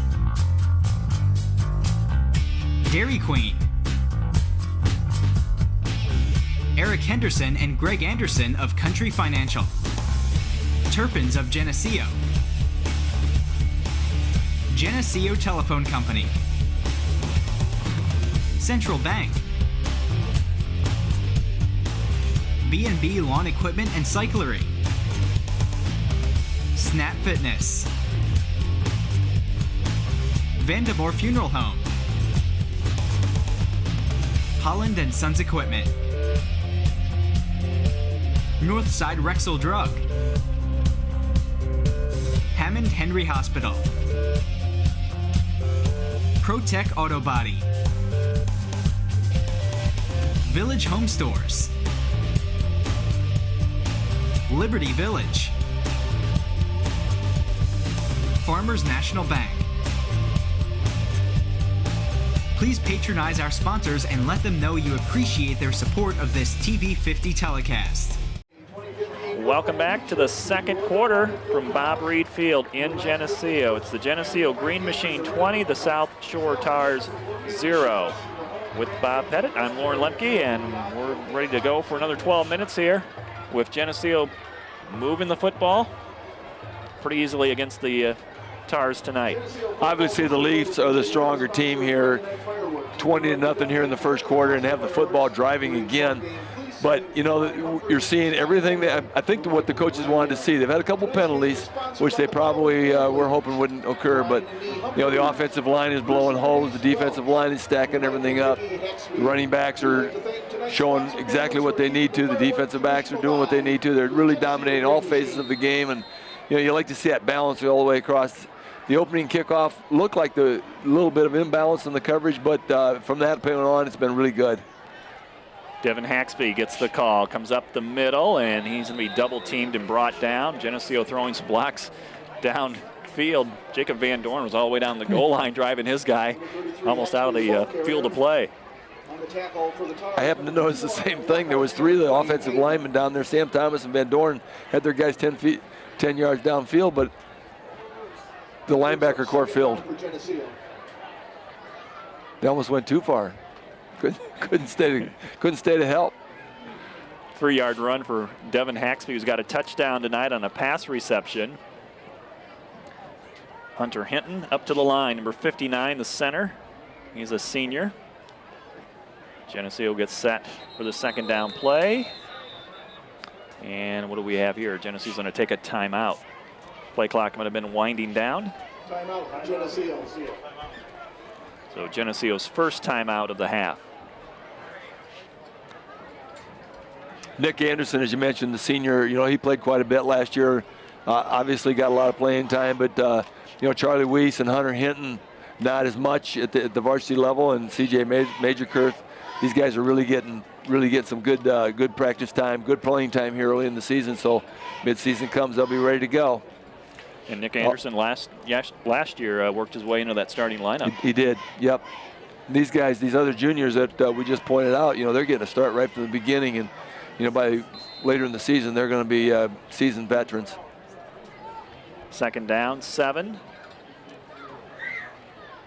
Dairy Queen, Eric Henderson and Greg Anderson of Country Financial, Turpins of Geneseo, Geneseo Telephone Company, Central Bank, B&B Lawn Equipment and Cyclery, Snap Fitness, Vandemore Funeral Home, Holland and Sons Equipment, Northside Rexall Drug, Hammond Henry Hospital, ProTech Auto Body, Village Home Stores, Liberty Village, Farmers National Bank. Please patronize our sponsors and let them know you appreciate their support of this TV 50 telecast. Welcome back to the second quarter from Bob Reed Field in Geneseo. It's the Geneseo Green Machine 20, the South Shore Tars 0. With Bob Pettit, I'm Lauren Lemke, and we're ready to go for another 12 minutes here with Geneseo moving the football pretty easily against the Tars tonight. Obviously, the Leafs are the stronger team here, 20-0 here in the first quarter, and have the football driving again. But, you know, you're seeing everything that I think what the coaches wanted to see. They've had a couple penalties, which they probably were hoping wouldn't occur. But, you know, the offensive line is blowing holes. The defensive line is stacking everything up. The running backs are showing exactly what they need to. The defensive backs are doing what they need to. They're really dominating all phases of the game. And, you know, you like to see that balance all the way across. The opening kickoff looked like the little bit of imbalance in the coverage, but from that point on, it's been really good. Devin Haxby gets the call, comes up the middle, and he's going to be double teamed and brought down. Geneseo throwing some blocks downfield. Jacob Van Dorn was all the way down the goal line driving his guy almost out of the field of play. I happened to notice the same thing. There was 3 of the offensive linemen down there. Sam Thomas and Van Dorn had their guys 10 yards downfield, but the linebacker core filled. They almost went too far. Couldn't stay to help. 3-yard run for Devin Haxby, who's got a touchdown tonight on a pass reception. Hunter Hinton up to the line, number 59, the center. He's a senior. Geneseo gets set for the second down play. And what do we have here? Geneseo's going to take a timeout. Play clock might have been winding down. Timeout, Geneseo. So Geneseo's first timeout of the half. Nick Anderson, as you mentioned, the senior, you know, he played quite a bit last year. Obviously got a lot of playing time, but, you know, Charlie Weiss and Hunter Hinton, not as much at the varsity level, and C.J. Majorkirth, these guys are really getting some good practice time, good playing time here early in the season. So mid-season comes, they'll be ready to go. And Nick Anderson last year worked his way into that starting lineup. He did, yep. These guys, these other juniors that we just pointed out, you know, they're getting a start right from the beginning, and you know, by later in the season, they're going to be seasoned veterans. Second down, 7.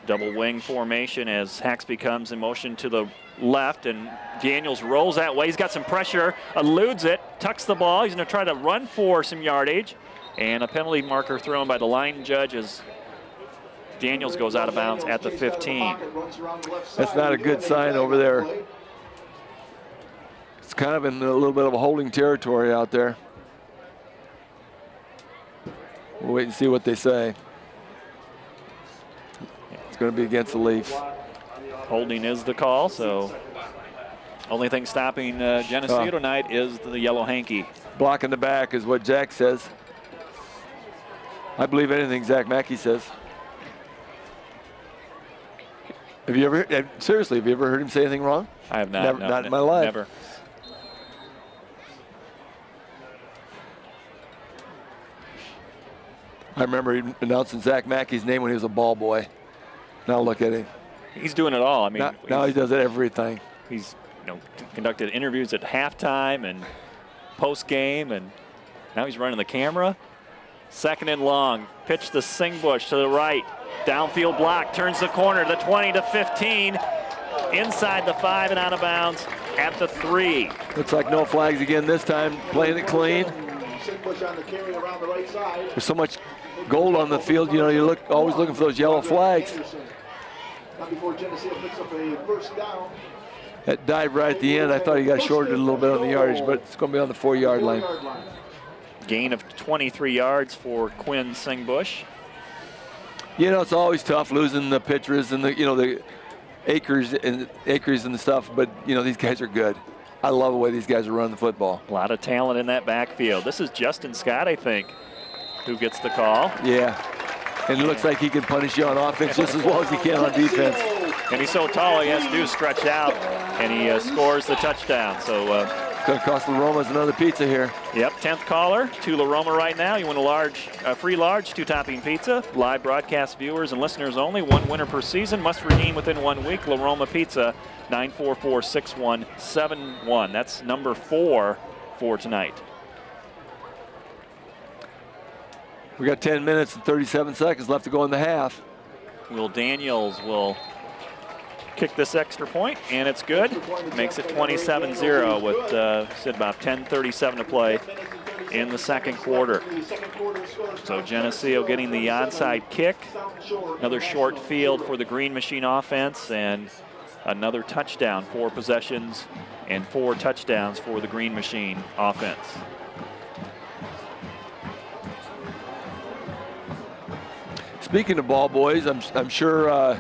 Double wing formation as Haxby comes in motion to the left, and Daniels rolls that way. He's got some pressure, eludes it, tucks the ball. He's going to try to run for some yardage, and a penalty marker thrown by the line judge as Daniels goes out of bounds at the 15. That's not a good sign over there. It's kind of in a little bit of a holding territory out there. We'll wait and see what they say. It's going to be against the Leafs. Holding is the call, so only thing stopping Geneseo tonight is the yellow hanky. Blocking the back is what Zach says. I believe anything Zach Mackey says. Have you ever, seriously, have you ever heard him say anything wrong? I have not. Never, no, not in my life. Never. I remember announcing Zach Mackey's name when he was a ball boy. Now look at him. He's doing it all. I mean, now he does everything. He's conducted interviews at halftime and post game, and now he's running the camera. Second and long, pitch to Singbush to the right, downfield block, turns the corner, the 20 to 15, inside the 5 and out of bounds at the 3. Looks like no flags again this time, playing it clean. Singbush on the carry around the right side. There's so much gold on the field, you're always looking for those yellow flags. Not before Geneseo picks up a first down. That dive right at the end, I thought he got shorted a little bit on the yardage, but it's going to be on the 4-yard line. Gain of 23 yards for Quinn Singbush. It's always tough losing the pitchers and the acres and the stuff, but these guys are good. I love the way these guys are running the football. A lot of talent in that backfield. This is Justin Scott, I think, who gets the call. Yeah, and it looks like he can punish you on offense just as well as he can on defense. And he's so tall, all he has to do is stretch out, and he scores the touchdown. So it's going to cost La Roma's another pizza here. Yep, 10th caller to La Roma right now. You win a free large 2-topping pizza. Live broadcast viewers and listeners only. 1 winner per season. Must redeem within 1 week. La Roma Pizza, 944-6171. That's number 4 for tonight. We got 10 minutes and 37 seconds left to go in the half. Will Daniels will kick this extra point, and it's good. Makes it 27-0 with said about 10:37 to play in the second quarter. So Geneseo getting the onside kick. Another short field for the Green Machine offense, and another touchdown. 4 possessions and 4 touchdowns for the Green Machine offense. Speaking of ball boys, I'm sure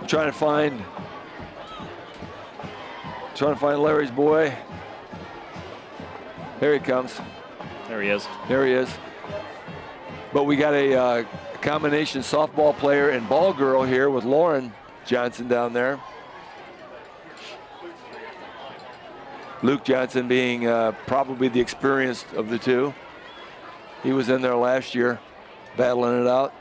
trying to find Larry's boy. There he comes. There he is. There he is. But we got a combination softball player and ball girl here with Lauren Johnson down there. Luke Johnson being probably the experienced of the two. He was in there last year, battling it out.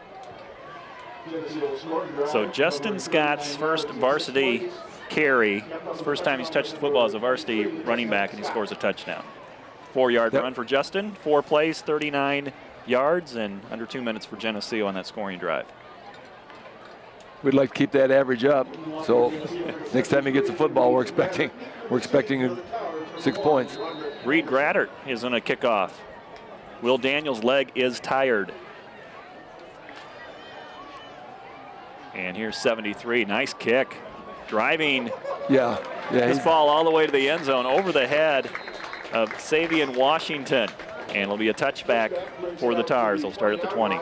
So Justin Scott's first varsity carry. It's the first time he's touched the football as a varsity running back, and he scores a touchdown. 4-yard run for Justin. 4 plays, 39 yards, and under 2 minutes for Geneseo on that scoring drive. We'd like to keep that average up. So next time he gets the football, we're expecting 6 points. Reed Grattert is on a kickoff. Will Daniels' leg is tired. And here's 73. Nice kick. Driving. Yeah. This ball all the way to the end zone over the head of Savion Washington. And it'll be a touchback for the Tars. They'll start at the 20.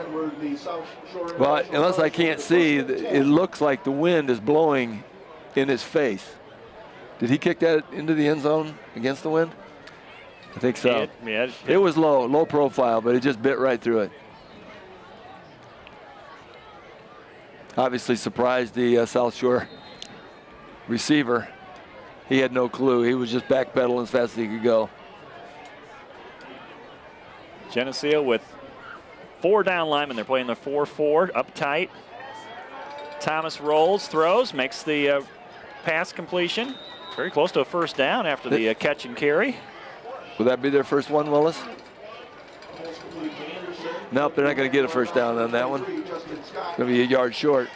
Well, unless I can't see, it looks like the wind is blowing in his face. Did he kick that into the end zone against the wind? I think so. It was low profile, but it just bit right through it. Obviously surprised the South Shore receiver. He had no clue. He was just backpedaling as fast as he could go. Geneseo with 4 down linemen. They're playing the 4-4 up tight. Thomas rolls, throws, makes the pass completion. Very close to a first down after the catch and carry. Will that be their first one, Willis? Nope, they're not going to get a first down on that one. It's going to be a yard short.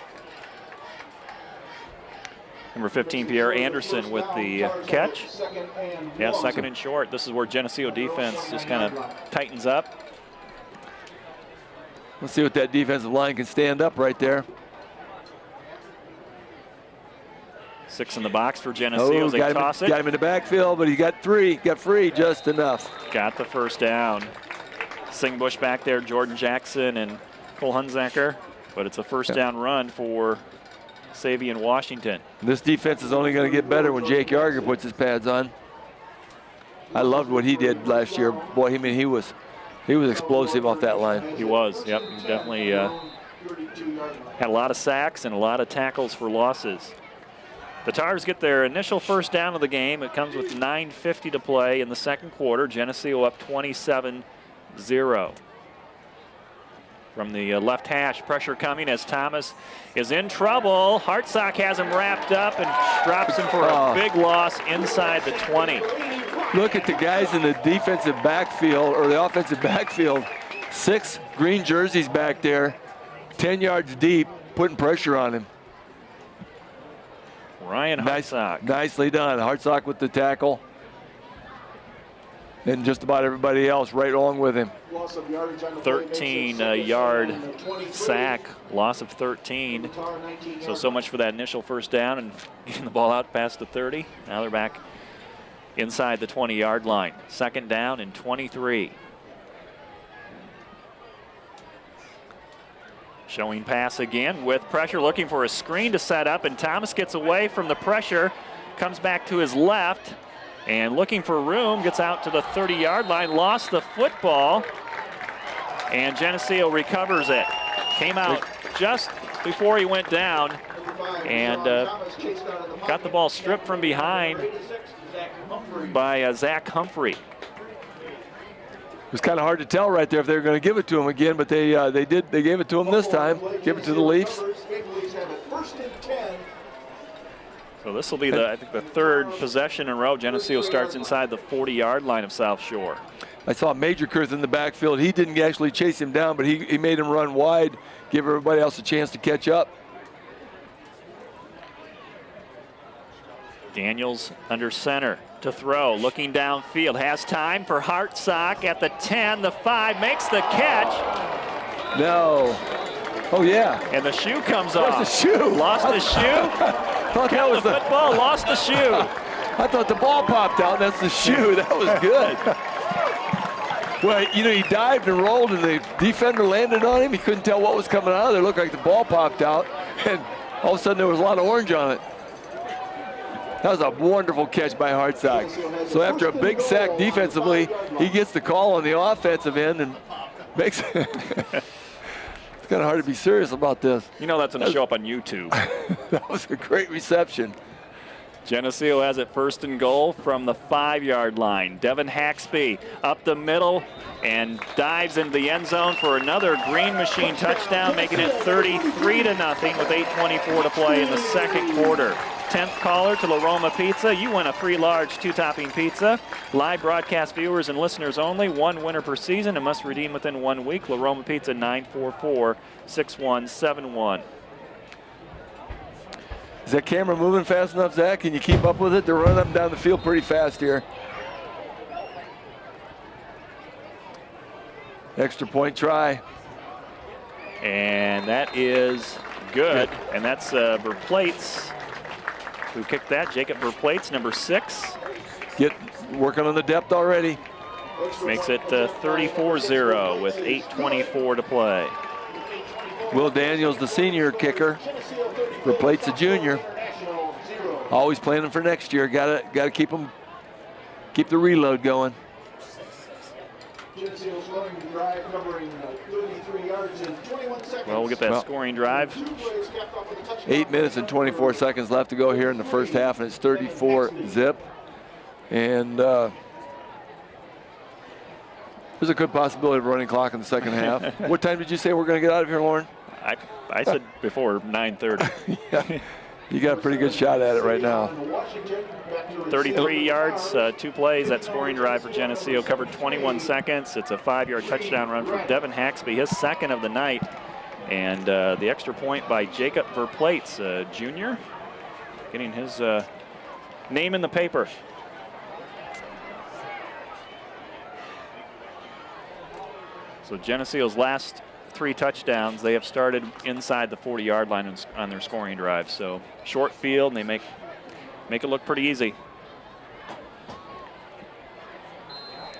Number 15, Pierre Anderson with the catch. Yeah, second and short. This is where Geneseo defense just kind of tightens up. Let's see what that defensive line can stand up right there. 6 in the box for Geneseo as they toss it. Got him in the backfield, but he got free just enough. Got the first down. Singbush back there, Jordan Jackson and Cole Hunzacker. But it's a first down run for Savion Washington. This defense is only going to get better when Jake Yarger puts his pads on. I loved what he did last year. Boy, I mean, he was explosive off that line. He was, yep. He definitely had a lot of sacks and a lot of tackles for losses. The Tars get their initial first down of the game. It comes with 9:50 to play in the second quarter. Geneseo up 27-0. From the left hash, pressure coming as Thomas is in trouble. Hartsock has him wrapped up and drops him for a big loss inside the 20. Look at the guys in the defensive backfield, or the offensive backfield. 6 green jerseys back there, 10 yards deep, putting pressure on him. Ryan Hartsock. Nicely done. Hartsock with the tackle. And just about everybody else right along with him. 13-yard sack, loss of 13. So much for that initial first down and getting the ball out past the 30. Now they're back inside the 20-yard line. Second down and 23. Showing pass again with pressure, looking for a screen to set up, and Thomas gets away from the pressure, comes back to his left, and looking for room, gets out to the 30-yard line, lost the football, and Geneseo recovers it. Came out just before he went down and got the ball stripped from behind by Zach Humphrey. It was kind of hard to tell right there if they were going to give it to him again, but they did. They gave it to him this time. Give it to the Leafs. So this will be I think the third possession in a row. Geneseo starts inside the 40-yard line of South Shore. I saw Major Kurth in the backfield. He didn't actually chase him down, but he made him run wide, give everybody else a chance to catch up. Daniels under center to throw, looking downfield, has time for Hartsock at the 10, the 5, makes the catch. No. Oh, yeah. And the shoe comes off. Where's the shoe? Lost the shoe. Thought that was the football, lost the shoe. I thought the ball popped out. That's the shoe. That was good. Well, you know, he dived and rolled, and the defender landed on him. He couldn't tell what was coming out of there. It looked like the ball popped out, and all of a sudden there was a lot of orange on it. That was a wonderful catch by Hartsock. So after a big sack defensively, he gets the call on the offensive end and makes it. It's kind of hard to be serious about this. You know that's going to show up on YouTube. That was a great reception. Geneseo has it first and goal from the 5-yard line. Devin Haxby up the middle and dives into the end zone for another Green Machine touchdown, making it 33-0 with 8:24 to play in the second quarter. 10th caller to La Roma Pizza. You win a free large 2-topping pizza. Live broadcast viewers and listeners only. One winner per season and must redeem within 1 week. La Roma Pizza 944-6171. Is that camera moving fast enough, Zach? Can you keep up with it? They're running up and down the field pretty fast here. Extra point try. And that is good. And that's Verplates who kicked that. Jacob Verplates, number 6. Working on the depth already. Makes it 34-0 with 8:24 to play. Will Daniels, the senior kicker. Verplates, the junior. Always planning for next year. Got to keep the reload going. Well, we'll get that scoring drive. 8 minutes and 24 seconds left to go here in the first half, and it's 34-0. And there's a good possibility of running clock in the second half. What time did you say we're going to get out of here, Lauren? I said before 9:30. Yeah, you got a pretty good shot at it right now. 33 yards, 2 plays. That scoring drive for Geneseo covered 21 seconds. It's a 5-yard touchdown run for Devin Haxby, his second of the night. And the extra point by Jacob Verplates, junior, getting his name in the paper. So Geneseo's last 3 touchdowns, they have started inside the 40-yard line on their scoring drive. So short field, and they make it look pretty easy.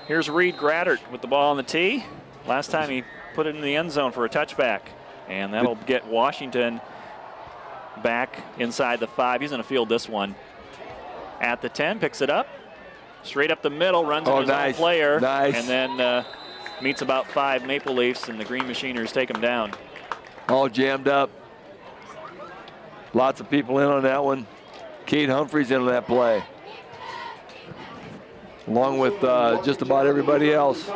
Here's Reed Graddert with the ball on the tee. Last time he put it in the end zone for a touchback. And that'll get Washington back inside the 5. He's going to field this one at the 10, picks it up. Straight up the middle, runs into his own player. Nice. And then meets about 5 Maple Leafs, and the Green Machiners take him down. All jammed up. Lots of people in on that one. Cade Humphreys into that play, along with just about everybody else.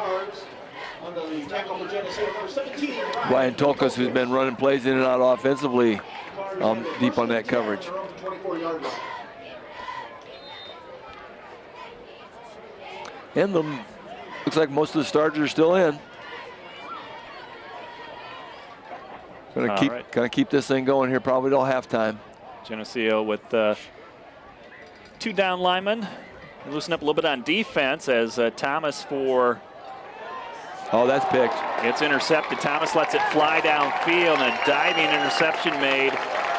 Ryan Tolkas, who's been running plays in and out offensively, deep on that coverage. And looks like most of the starters are still in. Gonna keep this thing going here probably till halftime. Geneseo with 2 down linemen. They loosen up a little bit on defense as Thomas for... Oh, that's picked. It's intercepted. Thomas lets it fly downfield, and a diving interception made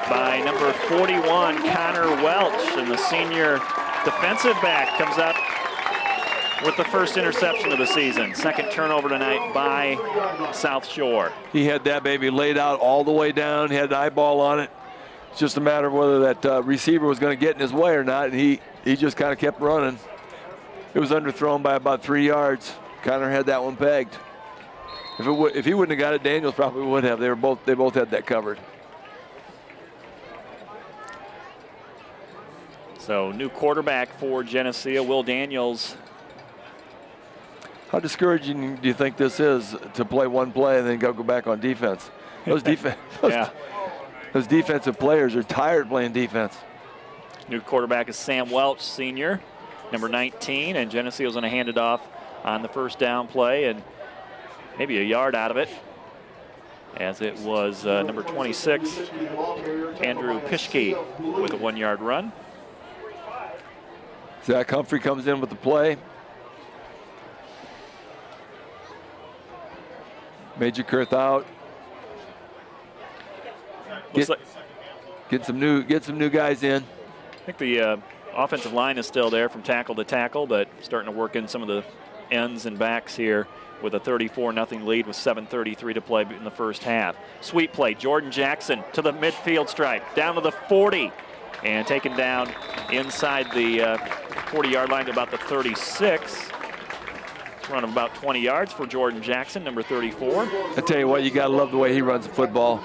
by number 41, Connor Welch. And the senior defensive back comes up with the first interception of the season. Second turnover tonight by South Shore. He had that baby laid out all the way down. He had an eyeball on it. It's just a matter of whether that receiver was going to get in his way or not, and he just kind of kept running. It was underthrown by about 3 yards. Connor had that one pegged. If he wouldn't have got it, Daniels probably would have. They both had that covered. So new quarterback for Geneseo, Will Daniels. How discouraging do you think this is to play one play and then go back on defense? Those defensive players are tired playing defense. New quarterback is Sam Welch, senior, number 19, and Geneseo's going to hand it off on the first down play and maybe a yard out of it, as it was number 26, Andrew Pischke, with a 1-yard run. Zach Humphrey comes in with the play. Major Kurth out. Get some new guys in. I think the offensive line is still there from tackle to tackle, but starting to work in some of the ends and backs here with a 34-0 lead with 7:33 to play in the first half. Sweep play, Jordan Jackson to the midfield stripe, down to the 40, and taken down inside the 40-yard line to about the 36. Run of about 20 yards for Jordan Jackson, number 34. I tell you what, you gotta love the way he runs the football.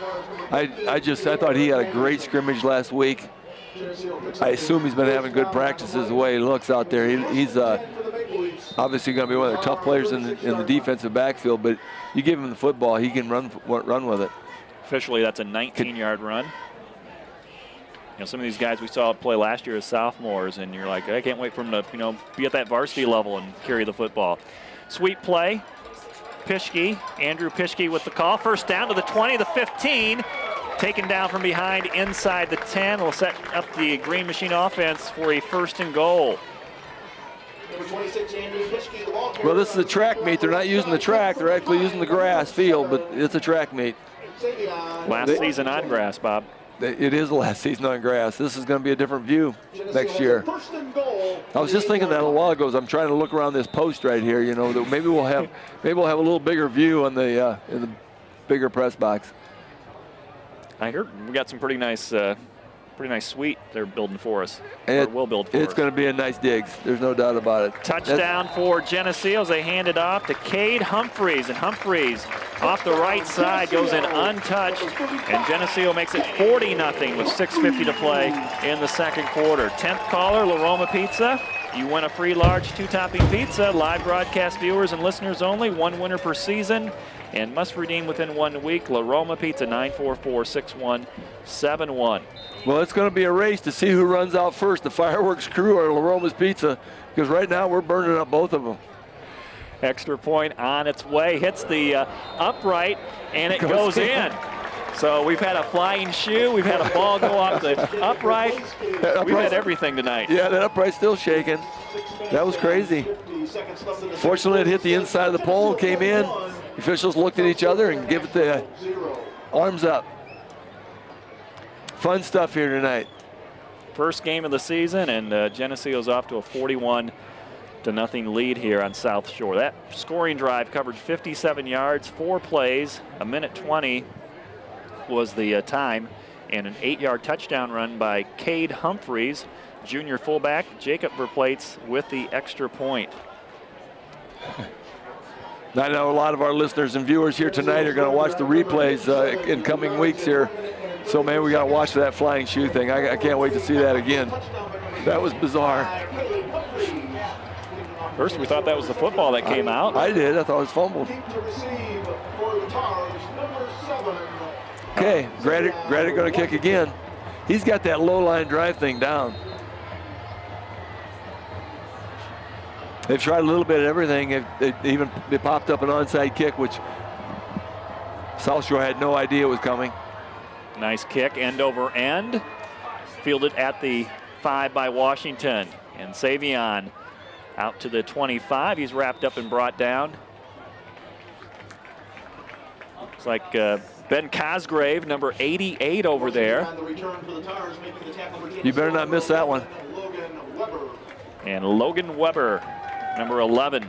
I thought he had a great scrimmage last week. I assume he's been having good practices the way he looks out there. He's obviously going to be one of the tough players in the defensive backfield, but you give him the football, he can run with it. Officially, that's a 19-yard run. You know, some of these guys we saw play last year as sophomores, and you're like, I can't wait for them to, be at that varsity level and carry the football. Sweep play. Pischke, Andrew Pischke with the call. First down to the 20, the 15. Taken down from behind inside the 10. Will set up the Green Machine offense for a 1st and goal. Well, this is a track meet. They're not using the track. They're actually using the grass field, but it's a track meet. Last season on grass, Bob. It is the last season on grass. This is going to be a different view next year. I was just thinking that a while ago as I'm trying to look around this post right here. That maybe we'll have a little bigger view on the in the bigger press box. I heard we got some pretty nice suite they're building for us. Will build for us. It's going to be a nice digs. There's no doubt about it. Touchdown for Geneseo as they hand it off to Cade Humphreys, and Humphreys off the right side goes in untouched, and Geneseo makes it 40-0 with 6:50 to play in the second quarter. 10th caller, La Roma Pizza. You win a free large 2-topping pizza. Live broadcast viewers and listeners only. 1 winner per season, and must redeem within 1 week. La Roma Pizza, 944-6171. Well, it's going to be a race to see who runs out first, the Fireworks crew or La Roma's Pizza, because right now we're burning up both of them. Extra point on its way, hits the upright, and it goes in. So we've had a flying shoe, we've had a ball go off the upright. We've had everything tonight. Yeah, that upright's still shaking. That was crazy. Fortunately, it hit the inside of the pole, came in. The officials looked at each other and give it the arms up. Fun stuff here tonight. First game of the season, and Geneseo's off to a 41-0 lead here on South Shore. That scoring drive covered 57 yards, 4 plays, 1:20 was the time, and an 8-yard touchdown run by Cade Humphreys, junior fullback. Jacob Verplates with the extra point. I know a lot of our listeners and viewers here tonight are going to watch the replays in coming weeks here. So, man, we got to watch that flying shoe thing. I can't wait to see that again. That was bizarre. First, we thought that was the football that came out. I did. I thought it was fumbled. Okay, Gradick going to kick again. He's got that low line drive thing down. They've tried a little bit of everything. They popped up an onside kick, which South Shore had no idea was coming. Nice kick, end over end. Fielded at the 5 by Washington. And Savion out to the 25. He's wrapped up and brought down. Looks like Ben Cosgrave, number 88 over there. You better not miss that one. And Logan Weber, number 11,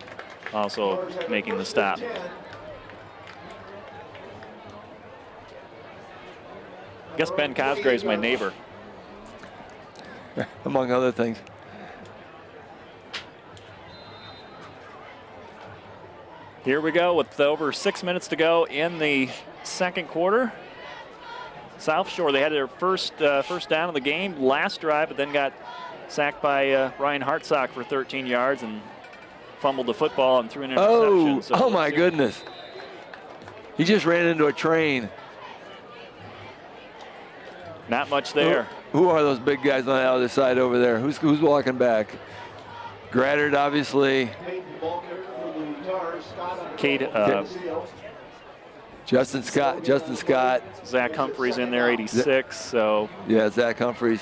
also making the stop. I guess Ben Cosgrave's my neighbor. Among other things. Here we go with over 6 minutes to go in the second quarter. South Shore, they had their first down of the game last drive, but then got sacked by Ryan Hartsock for 13 yards and fumbled the football and threw an interception. Oh my goodness. He just ran into a train. Not much there. Who are those big guys on the other side over there? Who's walking back? Graddard, obviously. Cade, Justin Scott. Zach Humphreys in there, 86. So yeah, Zach Humphreys.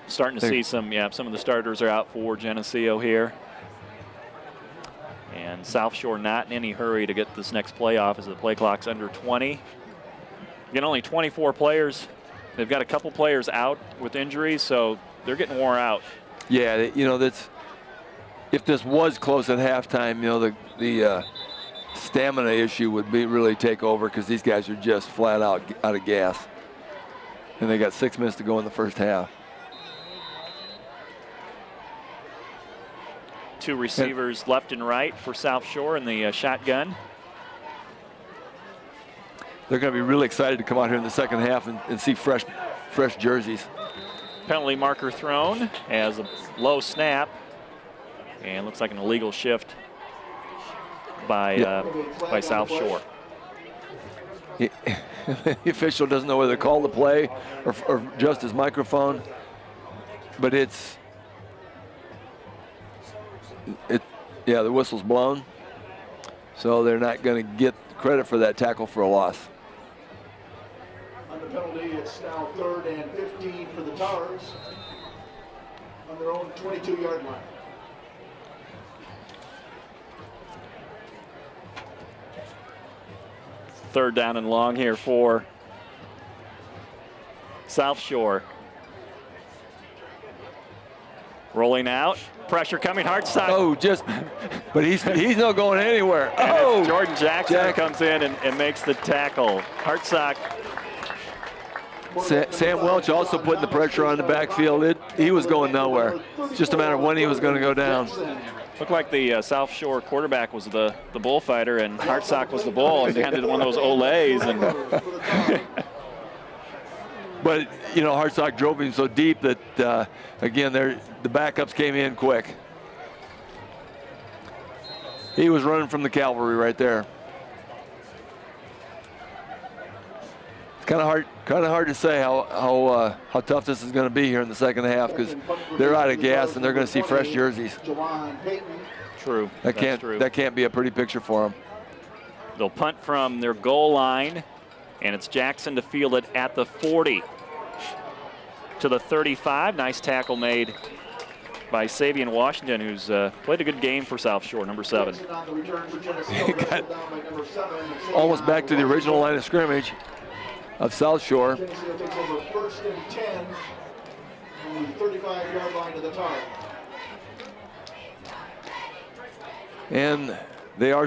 Starting to see some of the starters are out for Geneseo here. And South Shore not in any hurry to get this next play off as the play clock's under 20. Again, only 24 players. They've got a couple players out with injuries, so they're getting wore out. Yeah, that's if this was close at halftime, the stamina issue would really take over because these guys are just flat out of gas. And they got 6 minutes to go in the first half. Two receivers left and right for South Shore in the shotgun. They're going to be really excited to come out here in the second half and see fresh jerseys. Penalty marker thrown as a low snap. And looks like an illegal shift by South Shore. The official doesn't know whether to call the play or adjust his microphone, but the whistle's blown, so they're not going to get credit for that tackle for a loss. Under penalty, it's now 3rd and 15 for the Tars on their own 22-yard line. Third down and long here for South Shore. Rolling out, pressure coming, Hartsock. But he's not going anywhere. And Jordan Jackson comes in and makes the tackle. Hartsock. Sam Welch also putting the pressure on the backfield. He was going nowhere. It's just a matter of when he was going to go down. Looked like the South Shore quarterback was the bullfighter and Hartsock was the bull, and they handed one of those Olays. But, Hartsock drove him so deep that, again, the backups came in quick. He was running from the cavalry right there. It's kind of hard to say how tough this is going to be here in the second half because they're out of gas and they're going to see fresh jerseys. True. That can't be a pretty picture for them. They'll punt from their goal line, and it's Jackson to field it at the 40 to the 35. Nice tackle made by Savion Washington, who's played a good game for South Shore, number 7. Almost back to the original line of scrimmage of South Shore. Geneseo takes over 1st and 10 on the 35-yard line of the Tars. And they are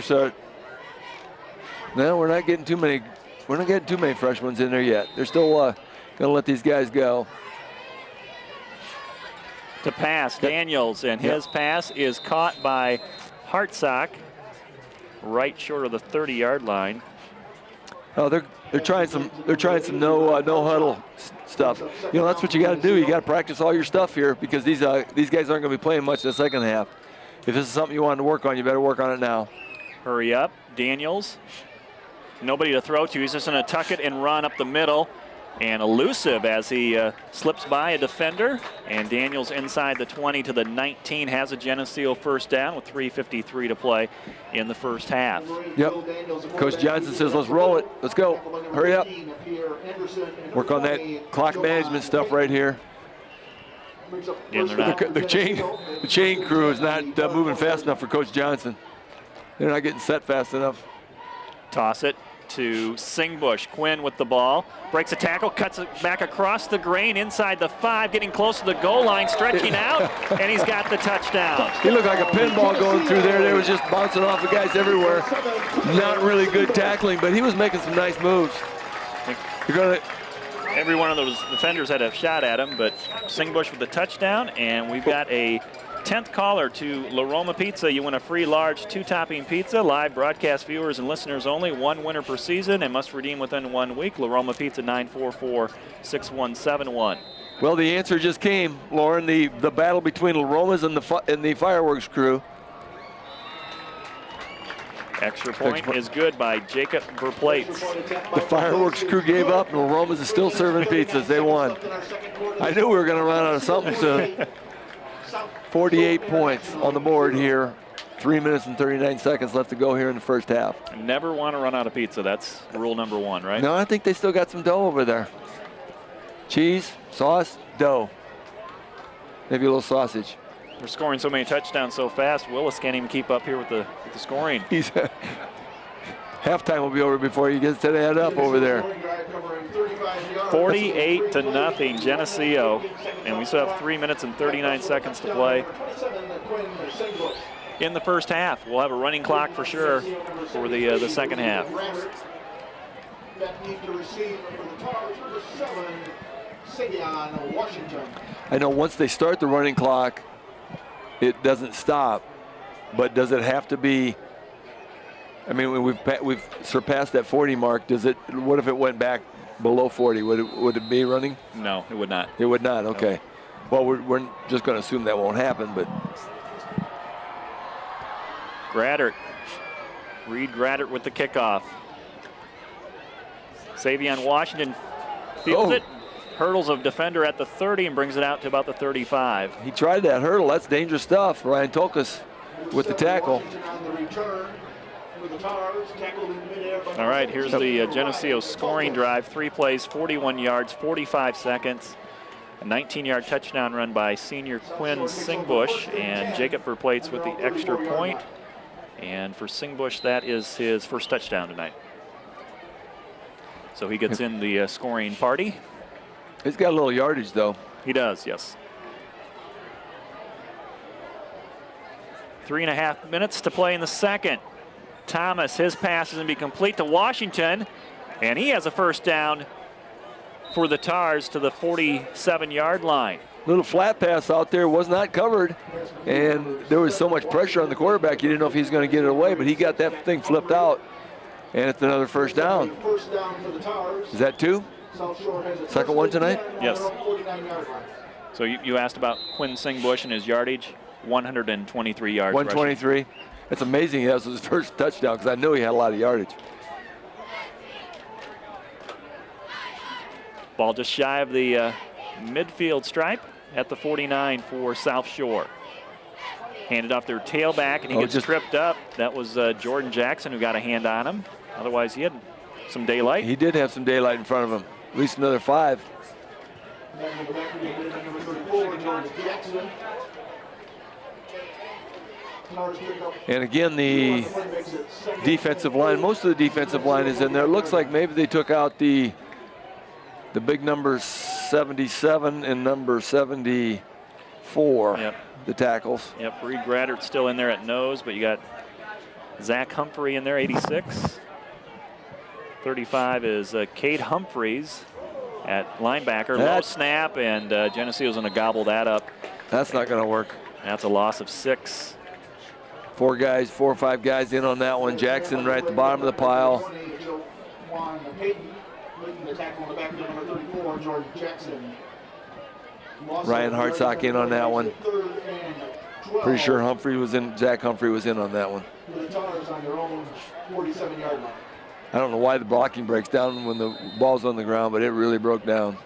No, we're not getting too many. We're not getting too many fresh ones in there yet. They're still going to let these guys go. To pass, Daniels, and his pass is caught by Hartsock, right short of the 30-yard line. Oh, they're trying some no huddle stuff. You know, that's what you got to do. You got to practice all your stuff here because these guys aren't going to be playing much in the second half. If this is something you wanted to work on, you better work on it now. Hurry up, Daniels. Nobody to throw to. He's just going to tuck it and run up the middle. And elusive as he slips by a defender. And Daniels inside the 20 to the 19 has a Geneseo first down with 3:53 to play in the first half. Yep. Coach Johnson says, let's roll it. Let's go. Hurry up. Work on that clock management stuff right here. The chain crew is not moving fast enough for Coach Johnson. They're not getting set fast enough. Toss it to Singbush. Quinn with the ball. Breaks a tackle, cuts it back across the grain inside the 5, getting close to the goal line, stretching out, and he's got the touchdown. He looked like a pinball going through there. They was just bouncing off of guys everywhere. Not really good tackling, but he was making some nice moves. Every one of those defenders had a shot at him, but Singbush with the touchdown, and we've got a 10th caller to La Roma Pizza. You win a free large 2-topping pizza. Live broadcast viewers and listeners only. 1 winner per season and must redeem within 1 week. La Roma Pizza 944-6171. Well, the answer just came, Lauren. The battle between La Roma's and the fireworks crew. Extra point is good by Jacob Verplates. The fireworks crew gave up, and La Roma's is still serving pizzas. They won. I knew we were going to run out of something soon. 48 points on the board here. 3 minutes and 39 seconds left to go here in the first half. Never want to run out of pizza. That's rule number 1, right? No, I think they still got some dough over there. Cheese, sauce, dough. Maybe a little sausage. They're scoring so many touchdowns so fast. Willis can't even keep up here with the scoring. Halftime will be over before he gets to add up over there. 48-0 Geneseo, and we still have 3 minutes and 39 seconds to play in the first half. We'll have a running clock for sure for the second half. I know once they start the running clock, it doesn't stop, but does it have to be? I mean, we've surpassed that 40 mark. Does it? What if it went back below 40? Would it be running? No, it would not. It would not. Okay. No. Well, we're just going to assume that won't happen, but. Reed Graddert with the kickoff. Savion Washington fields it. Hurdles a defender at the 30 and brings it out to about the 35. He tried that hurdle. That's dangerous stuff. Ryan Tolkas with the tackle. All right, here's the Geneseo scoring drive. 3 plays, 41 yards, 45 seconds. A 19-yard touchdown run by senior Quinn Singbush, and Jacob Verplates with the extra point. And for Singbush, that is his first touchdown tonight. So he gets in the scoring party. He's got a little yardage, though. He does, yes. 3.5 minutes to play in the second. Thomas, his pass is going to be complete to Washington, and he has a first down for the Tars to the 47-yard line. Little flat pass out there, was not covered, and there was so much pressure on the quarterback, you didn't know if he was going to get it away, but he got that thing flipped out, and it's another first down. Is that 2? Second one tonight? Yes. So you asked about Quinn Singbush and his yardage, 123 yards. 123. Rushing. It's amazing he has his first touchdown because I knew he had a lot of yardage. Ball just shy of the midfield stripe at the 49 for South Shore. Handed off their tailback, and he gets tripped up. That was Jordan Jackson who got a hand on him. Otherwise, he had some daylight. He did have some daylight in front of him. At least another 5. And again, the defensive line, most of the defensive line is in there. It looks like maybe they took out the big number 77 and number 74, yep. The tackles. Yep, Reed Graddert's still in there at nose, but you got Zach Humphrey in there, 86. 35 is Cade Humphreys at linebacker. Low snap, and Geneseo's going to gobble that up. That's not going to work. That's a loss of 6. 4 or 5 guys in on that one. Jackson right at the bottom of the pile. Ryan Hartsock in on that one. Pretty sure Zach Humphrey was in on that one. I don't know why the blocking breaks down when the ball's on the ground, but it really broke down.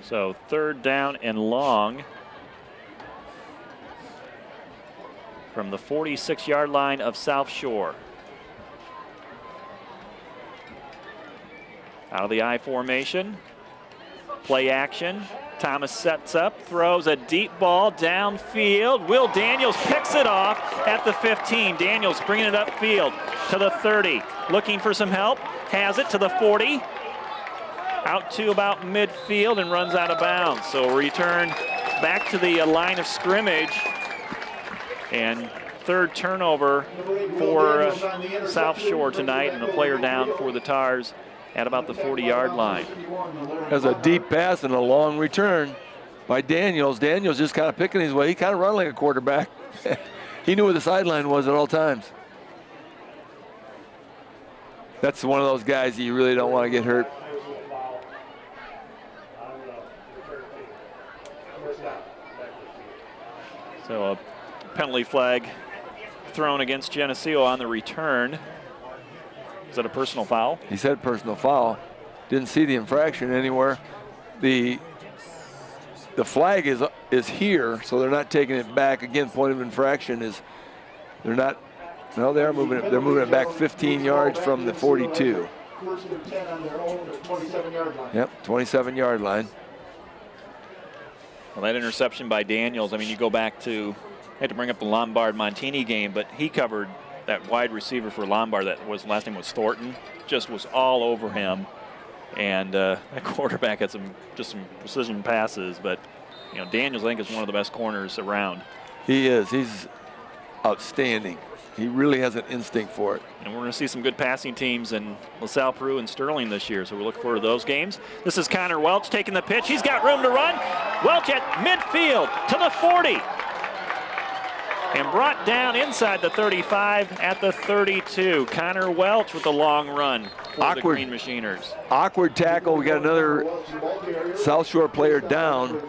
So 3rd down and long from the 46-yard line of South Shore. Out of the I formation. Play action. Thomas sets up, throws a deep ball downfield. Will Daniels picks it off at the 15. Daniels bringing it upfield to the 30. Looking for some help. Has it to the 40. Out to about midfield and runs out of bounds. So return back to the line of scrimmage. And 3rd turnover for South Shore tonight, and a player down for the Tars at about the 40-yard line. There's a deep pass and a long return by Daniels. Daniels just kind of picking his way. He kind of run like a quarterback. He knew where the sideline was at all times. That's one of those guys that you really don't want to get hurt. So a penalty flag thrown against Geneseo on the return. Is that a personal foul? He said personal foul. Didn't see the infraction anywhere. The flag is here, so they're not taking it back. Again, point of infraction is they're not. No, they are moving it. They're moving it back 15 yards from the 42. First and 10 on their own 27-yard line. Yep, 27-yard line. Well, that interception by Daniels, I mean, you go back to, I had to bring up the Lombard-Montini game, but he covered that wide receiver for Lombard, last name was Thornton, just was all over him. And that quarterback had some precision passes, but you know, Daniels, I think, is one of the best corners around. He is. He's outstanding. He really has an instinct for it. And we're going to see some good passing teams in LaSalle, Peru, and Sterling this year, so we look forward to those games. This is Connor Welch taking the pitch. He's got room to run. Welch at midfield to the 40. And brought down inside the 35 at the 32. Connor Welch with the long run for the Green Machiners. Awkward tackle. We got another South Shore player down.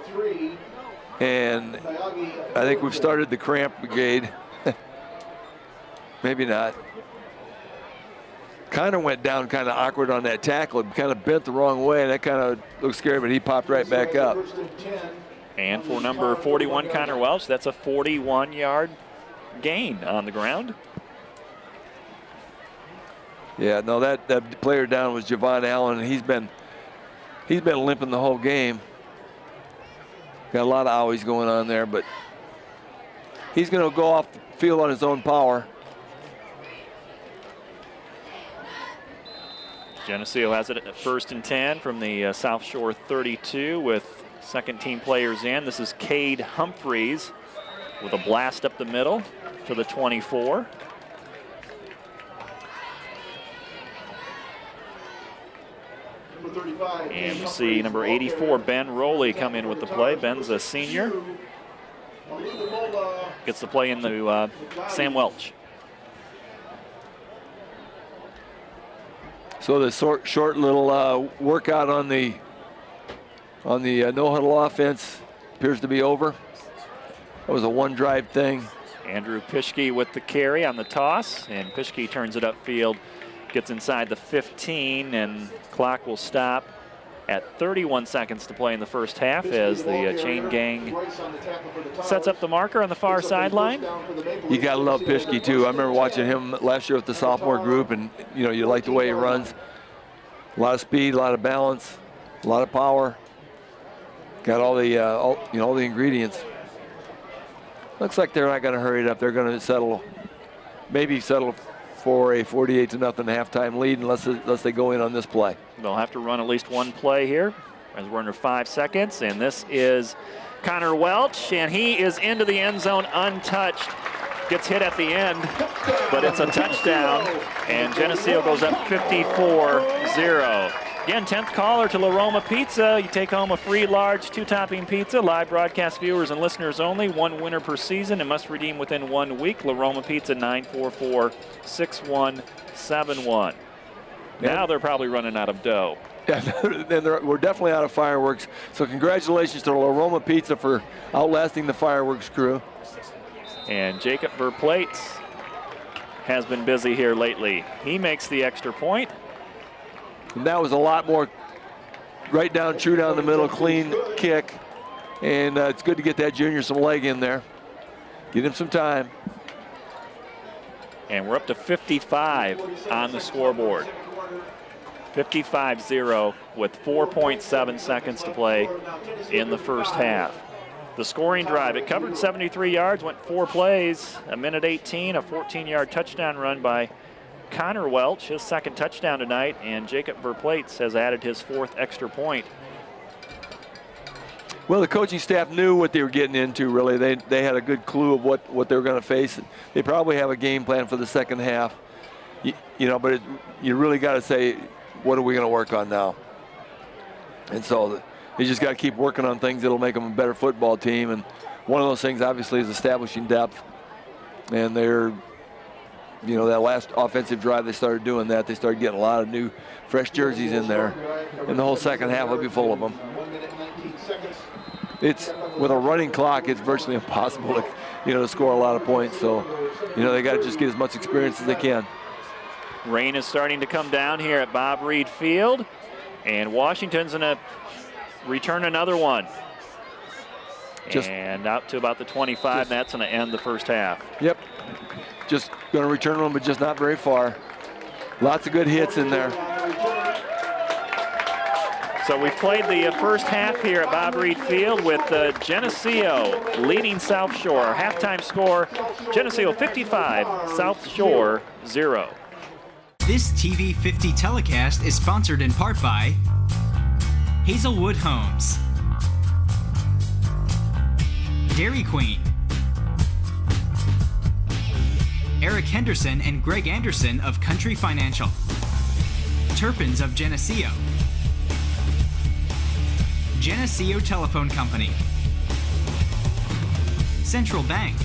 And I think we've started the cramp brigade. Maybe not. Connor went down kind of awkward on that tackle. It kind of bent the wrong way, and that kind of looked scary, but he popped right back up. And for number 41, Connor Welch, that's a 41-yard gain on the ground. Yeah, no, that player down was Javon Allen, and he's been limping the whole game. Got a lot of owies going on there, but he's going to go off the field on his own power. Geneseo has it at 1st and 10 from the South Shore 32 with second-team players in. This is Cade Humphreys with a blast up the middle to the 24. And we see number 84, Ben Rowley, come in with the play. Ben's a senior. Gets the play into Sam Welch. So the short little workout on the no-huddle offense appears to be over. That was a one-drive thing. Andrew Pischke with the carry on the toss, and Pischke turns it upfield, gets inside the 15, and clock will stop at 31 seconds to play in the first half as the chain gang sets up the marker on the far sideline. You gotta love Pischke too. I remember watching him last year with the sophomore group, and you know, you like the way he runs. A lot of speed, a lot of balance, a lot of power. Got all the all the ingredients. Looks like they're not going to hurry it up. They're going to maybe settle for a 48-0 halftime lead unless they go in on this play. They'll have to run at least one play here as we're under 5 seconds. And this is Connor Welch, and he is into the end zone untouched gets hit at the end, but it's a touchdown, and Geneseo goes up 54-0. Again, 10th caller to La Roma Pizza. You take home a free large 2-topping pizza. Live broadcast viewers and listeners only. 1 winner per season and must redeem within 1 week. La Roma Pizza, 944-6171. Now they're probably running out of dough. Yeah, we're definitely out of fireworks. So congratulations to La Roma Pizza for outlasting the fireworks crew. And Jacob Verplates has been busy here lately. He makes the extra point. And that was a lot more right down, true down the middle, clean kick. And it's good to get that junior some leg in there. Get him some time. And we're up to 55 on the scoreboard. 55-0 with 4.7 seconds to play in the first half. The scoring drive, it covered 73 yards, went 4 plays, a minute 18, a 14-yard touchdown run by Connor Welch, his second touchdown tonight, and Jacob Verplates has added his 4th extra point. Well, the coaching staff knew what they were getting into, really. They had a good clue of what they were going to face. They probably have a game plan for the second half. You know, but you really got to say, what are we going to work on now? And so you just got to keep working on things that'll make them a better football team. And one of those things, obviously, is establishing depth. And they're, you know, that last offensive drive, they started doing that. They started getting a lot of new, fresh jerseys in there. And the whole second half will be full of them. 1 minute, 19 seconds. It's, with a running clock, it's virtually impossible to, to score a lot of points. So, they got to just get as much experience as they can. Rain is starting to come down here at Bob Reed Field, and Washington's going to return another one. And out to about the 25, and that's going to end the first half. Yep. Just going to return one, but just not very far. Lots of good hits in there. So we've played the first half here at Bob Reed Field with Geneseo leading South Shore. Halftime score, Geneseo 55, South Shore 0. This TV 50 telecast is sponsored in part by Hazelwood Homes, Dairy Queen, Eric Henderson and Greg Anderson of Country Financial, Turpins of Geneseo, Geneseo Telephone Company, Central Bank,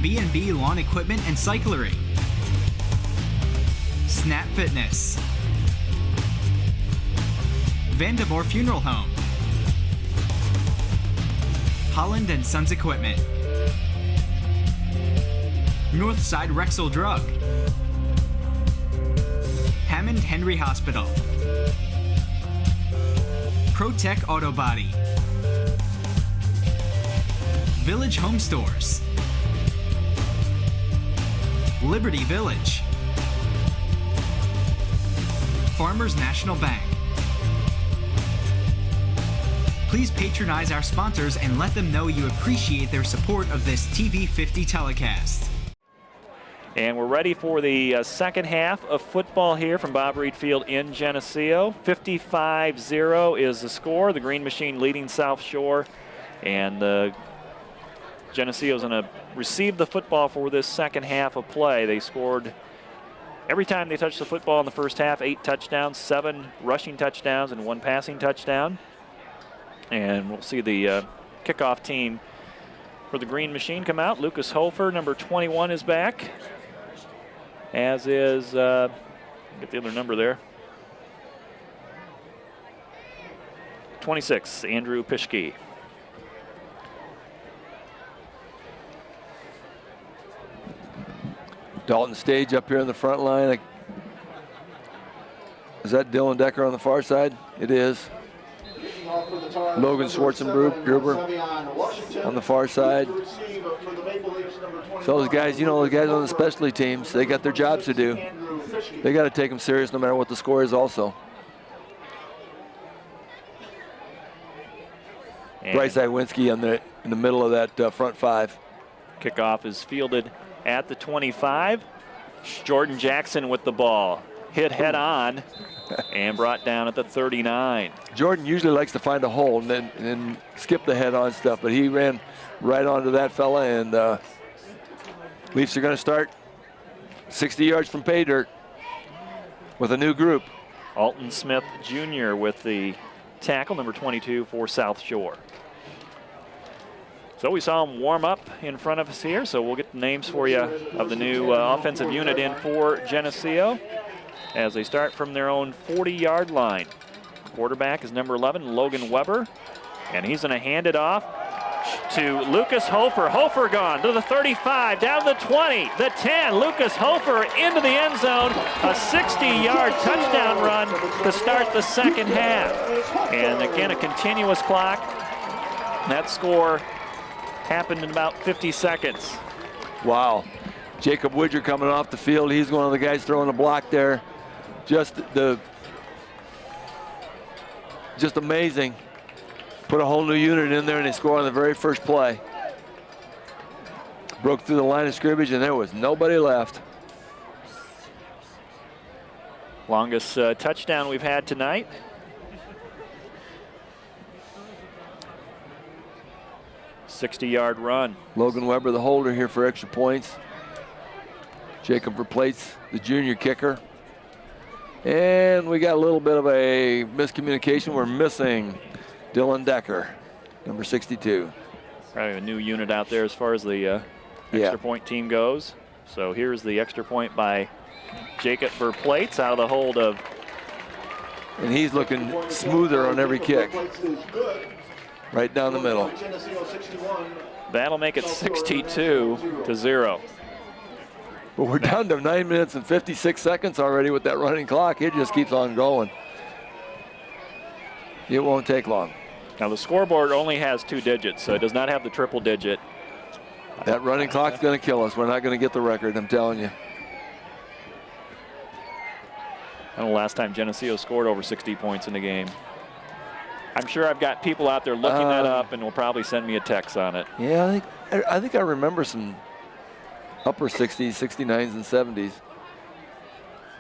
B&B Lawn Equipment and Cyclery, Snap Fitness, Vandemore Funeral Home, Holland and Sons Equipment, Northside Rexall Drug, Hammond Henry Hospital, ProTech Auto Body, Village Home Stores, Liberty Village, Farmers National Bank. Please patronize our sponsors and let them know you appreciate their support of this TV 50 telecast. And we're ready for the second half of football here from Bob Reed Field in Geneseo. 55-0 is the score. The Green Machine leading South Shore. And Geneseo's going to receive the football for this second half of play. They scored every time they touched the football in the first half, 8 touchdowns, 7 rushing touchdowns, and 1 passing touchdown. And we'll see the kickoff team for the Green Machine come out. Lucas Hofer, number 21, is back. As is, get the other number there, 26, Andrew Pischke. Dalton Stage up here in the front line. Is that Dylan Decker on the far side? It is. Logan Schwarzenbruber on the far side. So those guys, those guys on the specialty teams, they got their jobs to do. They got to take them serious no matter what the score is also. And Bryce Iwinski in the middle of that front 5. Kickoff is fielded at the 25. Jordan Jackson with the ball. hit head on and brought down at the 39. Jordan usually likes to find a hole and then skip the head on stuff, but he ran right onto that fella, and Leafs are going to start 60 yards from pay dirt with a new group. Alton Smith Jr. with the tackle, number 22 for South Shore. So we saw him warm up in front of us here, so we'll get the names for you of the new offensive unit in for Geneseo as they start from their own 40-yard line. Quarterback is number 11, Logan Weber, and he's going to hand it off to Lucas Hofer. Hofer gone to the 35, down to the 20, the 10. Lucas Hofer into the end zone. A 60-yard touchdown run to start the second half. And again, a continuous clock. That score happened in about 50 seconds. Wow. Jacob Widger coming off the field. He's one of the guys throwing a block there. Just amazing. Put a whole new unit in there, and they score on the very first play. Broke through the line of scrimmage, and there was nobody left. Longest touchdown we've had tonight. '60-yard run. Logan Weber, the holder here for extra points. Jacob Verplates, the junior kicker. And we got a little bit of a miscommunication. We're missing Dylan Decker, number 62. Probably a new unit out there as far as the extra point team goes. So here's the extra point by Jacob Verplates out of the hold of. And he's looking smoother on every kick. Right down the middle. That'll make it 62-0. But we're down to 9 minutes and 56 seconds already with that running clock. It just keeps on going. It won't take long. Now the scoreboard only has 2 digits, so it does not have the triple digit. That running clock's going to kill us. We're not going to get the record, I'm telling you. I don't know last time Geneseo scored over 60 points in a game. I'm sure I've got people out there looking that up and will probably send me a text on it. Yeah, I think I remember some upper 60s, 69s, and 70s.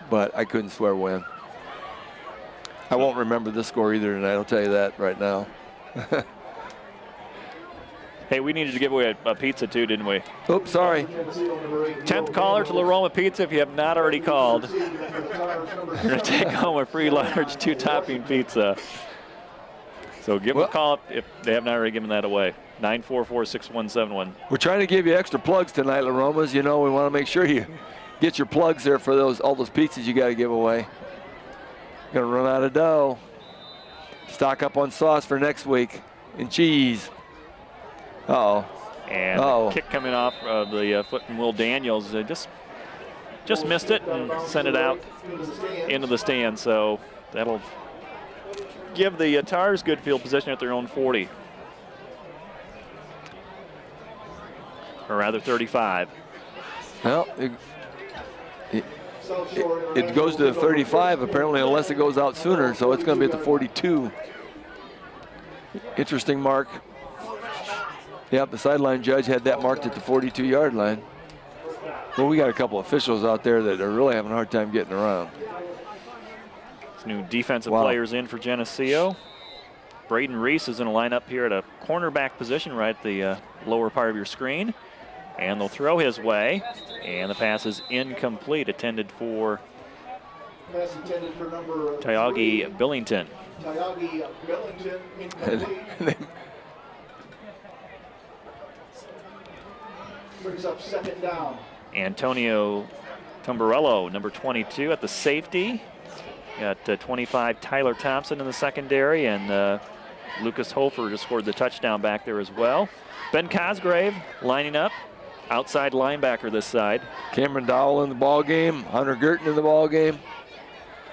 But I couldn't swear when. I won't remember this score either tonight, I'll tell you that right now. Hey, we needed to give away a pizza too, didn't we? Oops, sorry. 10th caller to La Roma Pizza if you have not already called. You're going to take home a free large 2-topping pizza. So give them a call if they have not already given that away. 944-6171. We're trying to give you extra plugs tonight, La Romas. You know, we want to make sure you get your plugs there for all those pizzas you got to give away. Gonna run out of dough. Stock up on sauce for next week and cheese. And the kick coming off of the foot from Will Daniels. Just missed it and sent it out into the stand. So that'll give the Tars good field position at their own 40. Or rather 35. Well, it goes to the 35 apparently unless it goes out sooner, so it's going to be at the 42. Interesting mark. Yep, the sideline judge had that marked at the 42-yard line. Well, we got a couple officials out there that are really having a hard time getting around. New defensive players in for Geneseo. Braden Reese is in a lineup here at a cornerback position right at the lower part of your screen. And they'll throw his way. And the pass is incomplete, intended for Tyagi Billington. Tyagi Billington incomplete. Brings up second down. Antonio Tombarello, number 22 at the safety. Got 25 Tyler Thompson in the secondary, and Lucas Hofer just scored the touchdown back there as well. Ben Cosgrave lining up, outside linebacker this side. Cameron Dowell in the ball game, Hunter Girton in the ball game.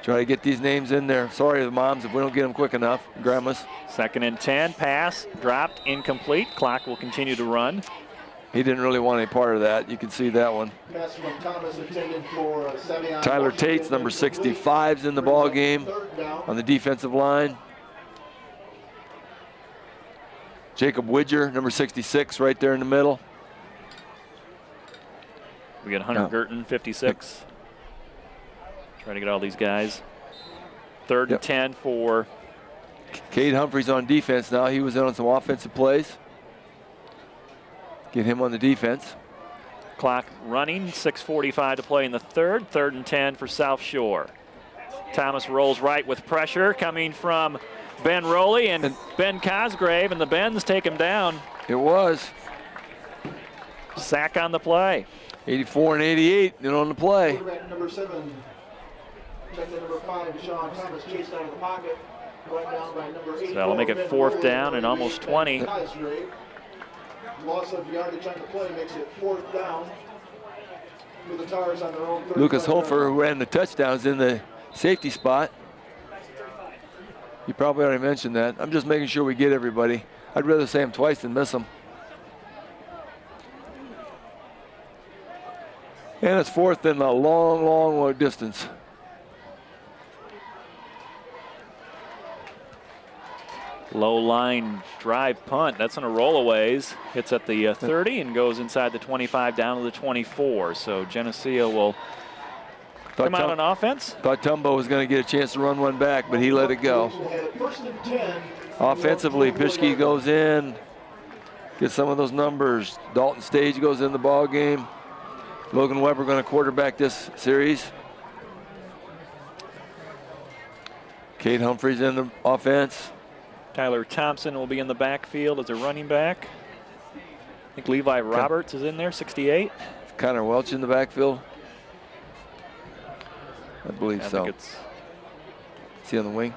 Try to get these names in there. Sorry to the moms if we don't get them quick enough, grandmas. 2nd and 10, pass dropped, incomplete. Clock will continue to run. He didn't really want any part of that. You can see that one. Pass from Thomas intended for Tyler Tate's number 65's in the ball game on the defensive line. Jacob Widger, number 66, right there in the middle. We got Hunter Girton, 56. Trying to get all these guys. 3rd and 10 for Cade Humphreys on defense now. He was in on some offensive plays. Get him on the defense. clock running. 6:45 to play in the 3rd. 3rd and 10 for South Shore. Thomas rolls right with pressure coming from Ben Rowley and Ben Cosgrave, and the Bens take him down. It was. Sack on the play. 84 and 88 and on the play. Quarterback number 7, check number 5, Sean Thomas, chased out of the pocket. Right down by number 8. So that'll make it 4th down and almost 20. Loss of yardage on the play makes it 4th down. With the Tars on their own. Lucas Hofer, who ran the touchdowns, in the safety spot. You probably already mentioned that. I'm just making sure we get everybody. I'd rather say them twice than miss them. And it's 4th in a long, long distance. Low line drive punt. That's on a rollaways. Hits at the 30 and goes inside the 25 down to the 24. So Geneseo will come out on offense. Thought Tumbo was going to get a chance to run one back, but he let it go. Offensively, Pischke goes in, gets some of those numbers. Dalton Stage goes in the ball game. Logan Weber going to quarterback this series. Cade Humphreys in the offense. Tyler Thompson will be in the backfield as a running back. I think Levi Roberts is in there, 68. Connor Welch in the backfield. I believe so. Think it's, is he on the wing?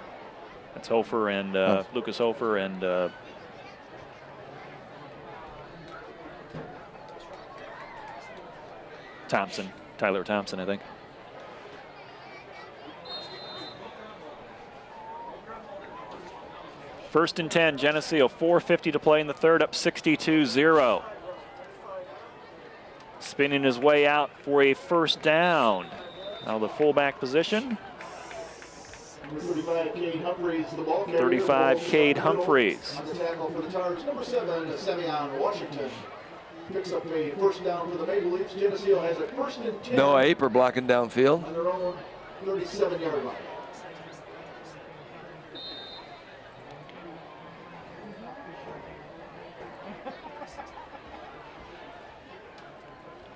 That's Hofer and Lucas Hofer and Thompson, Tyler Thompson, I think. First and 10, Geneseo, 4:50 to play in the 3rd, up 62-0. Spinning his way out for a 1st down. Now the fullback position. 35, Cade Humphreys, the ball carrier. 35, Cade Humphreys. On the tackle for the Tars, number 7, Semyon Washington. Picks up a 1st down for the Maple Leafs. Geneseo has a 1st and 10. Noah Aper blocking downfield. On their own 37-yard line.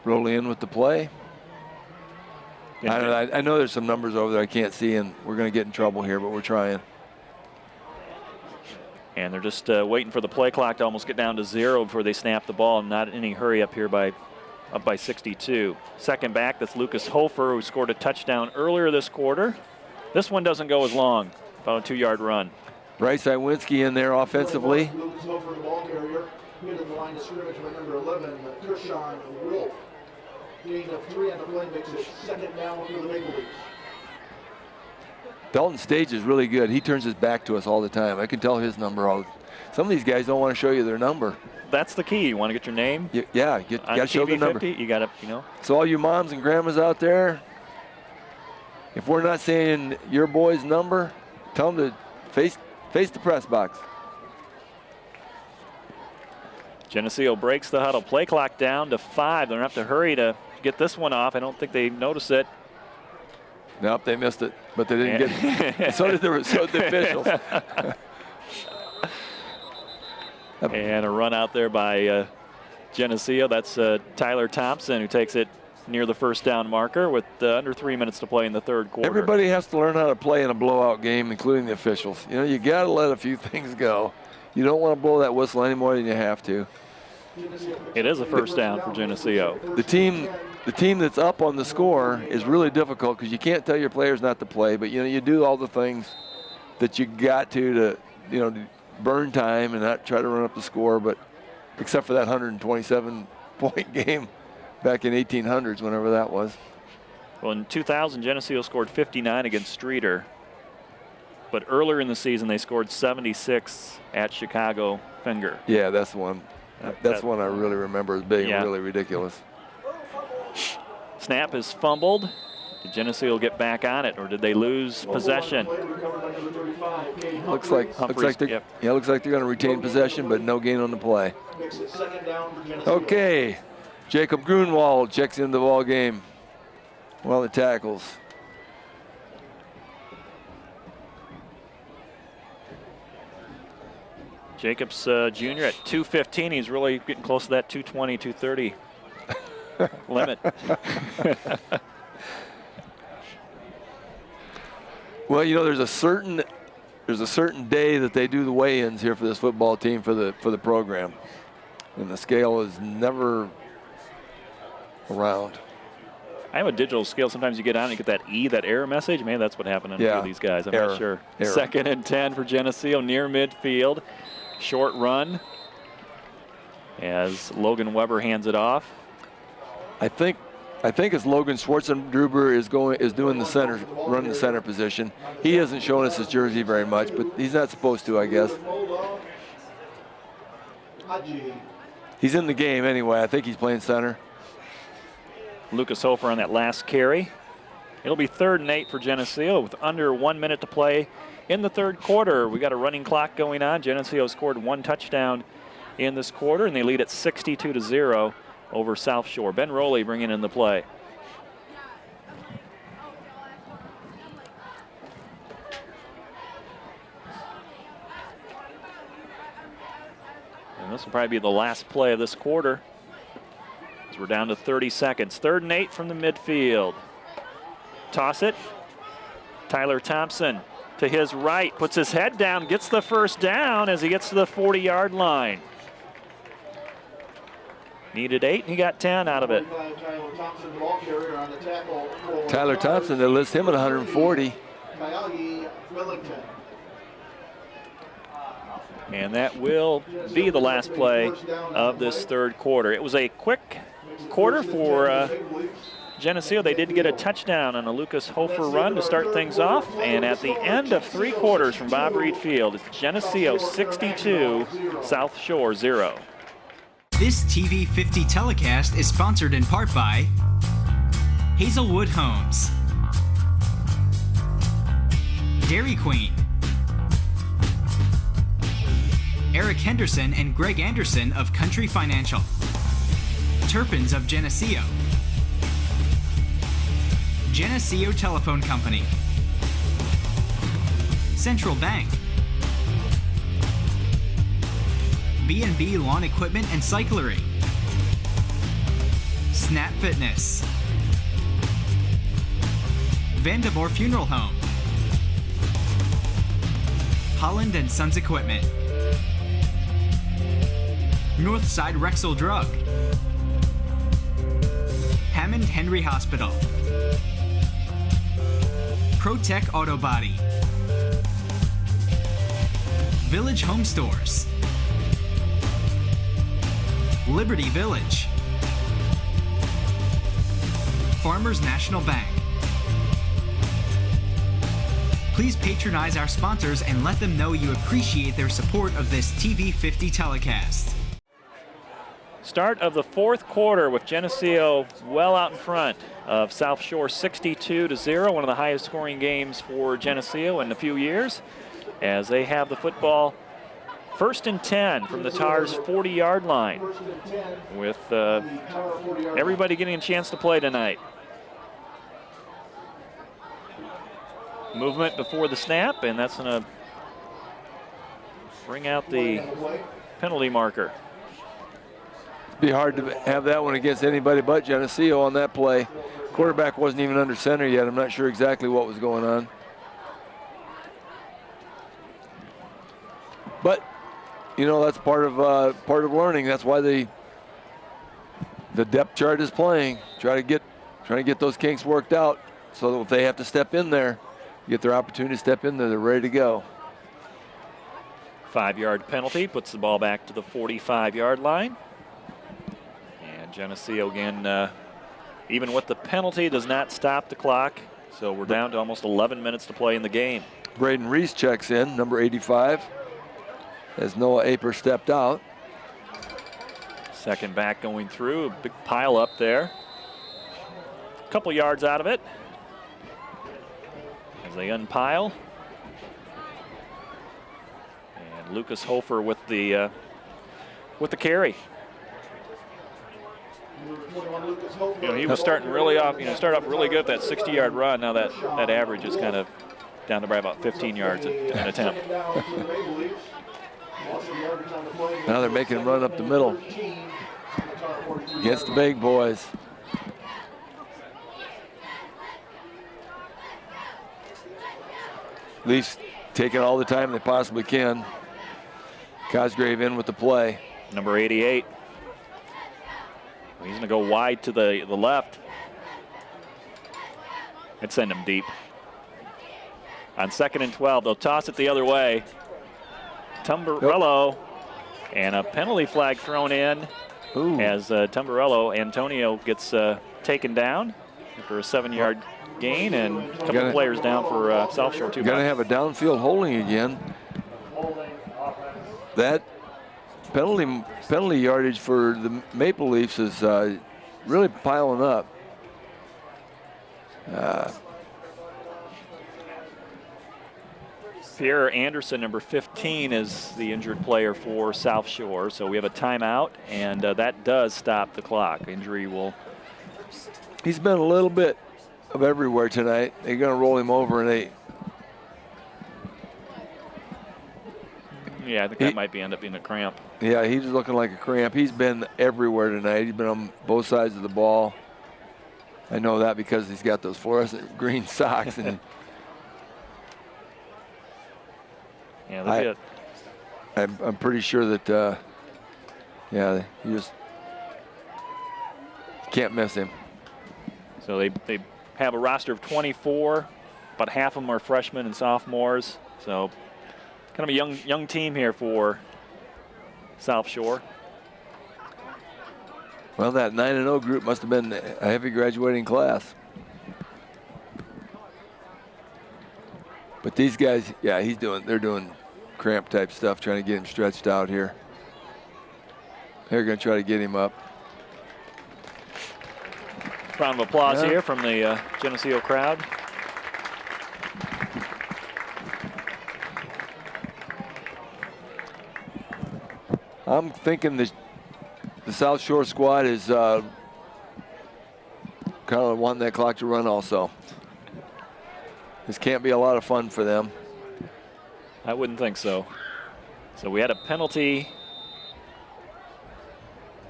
Roll in with the play. I know there's some numbers over there I can't see, and we're going to get in trouble here, but we're trying. And they're just waiting for the play clock to almost get down to 0 before they snap the ball. Not in any hurry up here up by 62. Second back, that's Lucas Hofer, who scored a touchdown earlier this quarter. This one doesn't go as long, about a 2-yard run. Bryce Iwinski in there offensively. Lucas Hofer, the ball carrier, hit in the line of scrimmage by number 11, Kershawn Wolf. Gain of 3 on the play makes it 2nd down for the Maple Leafs. Dalton Stage is really good. He turns his back to us all the time. I can tell his number. Some of these guys don't want to show you their number. That's the key. You want to get your name? Yeah, you got to show the number. 50, you got to, you know. So all you moms and grandmas out there, if we're not saying your boy's number, tell them to face the press box. Geneseo breaks the huddle. Play clock down to 5. They're going to have to hurry to get this one off. I don't think they noticed it. Nope, they missed it, but they didn't get it. So did the officials. And a run out there by Geneseo. That's Tyler Thompson, who takes it near the 1st down marker with under 3 minutes to play in the 3rd quarter. Everybody has to learn how to play in a blowout game, including the officials. You know, you got to let a few things go. You don't want to blow that whistle any more than you have to. It is a 1st down for Geneseo. The team that's up on the score is really difficult because you can't tell your players not to play, but you do all the things that you got to burn time and not try to run up the score. But except for that 127-point game back in 1800s, whenever that was. Well, in 2000, Geneseo scored 59 against Streeter. But earlier in the season, they scored 76 at Chicago Finger. Yeah, that's one. That's one I really remember as being really ridiculous. Snap is fumbled. Did Geneseo get back on it, or did they lose possession? Looks like they're going to retain possession, but no gain on the play. Okay, Jacob Grunwald checks into the ball game. Well, the tackles. Jacobs Jr. at 215. He's really getting close to that 220, 230 limit. Well, you know, there's a certain day that they do the weigh-ins here for this football team for the program, and the scale is never around. I have a digital scale. Sometimes you get on and get that that error message. Maybe that's what happened to a few of these guys. I'm not sure. Error. 2nd and 10 for Geneseo near midfield. Short run as Logan Weber hands it off. I think it's Logan Schwartzendruber is doing the center, running the center position. He hasn't shown us his jersey very much, but he's not supposed to, I guess. He's in the game anyway. I think he's playing center. Lucas Hofer on that last carry. It'll be 3rd and 8 for Geneseo with under 1 minute to play in the 3rd quarter. We got a running clock going on. Geneseo scored 1 touchdown in this quarter, and they lead at 62-0 over South Shore. Ben Rowley bringing in the play. And this will probably be the last play of this quarter. We're down to 30 seconds. 3rd and 8 from the midfield. Toss it. Tyler Thompson to his right, puts his head down, gets the 1st down as he gets to the 40-yard line. Needed 8, and he got 10 out of it. Tyler Thompson, they list him at 140. And that will be the last play of this 3rd quarter. It was a quick quarter for Geneseo. They did get a touchdown on a Lucas Hofer run to start things off. And at the end of 3 quarters from Bob Reed Field, it's Geneseo 62, South Shore 0. This TV 50 telecast is sponsored in part by Hazelwood Homes, Dairy Queen, Eric Henderson and Greg Anderson of Country Financial, Turpins of Geneseo, Geneseo Telephone Company, Central Bank, B&B Lawn Equipment and Cyclery, Snap Fitness, Vandemore Funeral Home, Holland and Sons Equipment, Northside Rexall Drug, Hammond Henry Hospital, ProTech Auto Body, Village Home Stores, Liberty Village, Farmers National Bank. Please patronize our sponsors and let them know you appreciate their support of this TV 50 telecast. Start of the 4th quarter with Geneseo well out in front of South Shore 62-0, one of the highest scoring games for Geneseo in a few years, as they have the football 1st and 10 from the Tars' 40-yard line, with everybody getting a chance to play tonight. Movement before the snap, and that's going to bring out the penalty marker. It'd be hard to have that one against anybody but Geneseo on that play. Quarterback wasn't even under center yet. I'm not sure exactly what was going on. But you know, that's part of learning. That's why the depth chart is playing. Trying to get those kinks worked out, so that if they have to step in there, get their opportunity to step in there, they're ready to go. 5-yard penalty puts the ball back to the 45-yard line. And Geneseo again, even with the penalty, does not stop the clock. So we're down to almost 11 minutes to play in the game. Braden Reese checks in, number 85. As Noah Aper stepped out. Second back going through, a big pile up there. A couple yards out of it as they unpile. And Lucas Hofer with the carry. You know, he was starting really off. You know, started off really good with that 60-yard run. Now that average is kind of down to about 15 yards an attempt. Now they're making him run up the middle against the big boys. Leafs taking all the time they possibly can. Cosgrave in with the play. Number 88. He's going to go wide to the left. And send him deep. On 2nd and 12, they'll toss it the other way. Tumbarello, and a penalty flag thrown in. Ooh. As Tumbarello, Antonio gets taken down for a 7-yard gain, and a couple of players down for South Shore too. Going to have a downfield holding again. That penalty yardage for the Maple Leafs is really piling up. Pierre Anderson, number 15, is the injured player for South Shore. So we have a timeout, and that does stop the clock. Injury will. He's been a little bit of everywhere tonight. They're going to roll him over, and yeah, I think that might end up being a cramp. Yeah, he's looking like a cramp. He's been everywhere tonight. He's been on both sides of the ball. I know that because he's got those fluorescent green socks. And yeah, look at. I'm pretty sure that, yeah, you just can't miss him. So they have a roster of 24, but half of them are freshmen and sophomores. So kind of a young team here for South Shore. Well, that 9-0 group must have been a heavy graduating class. But these guys, yeah, they're doing cramp type stuff, trying to get him stretched out here. They're going to try to get him up. Round of applause here from the Geneseo crowd. I'm thinking the South Shore squad is kind of wanting that clock to run also. This can't be a lot of fun for them. I wouldn't think so. So we had a penalty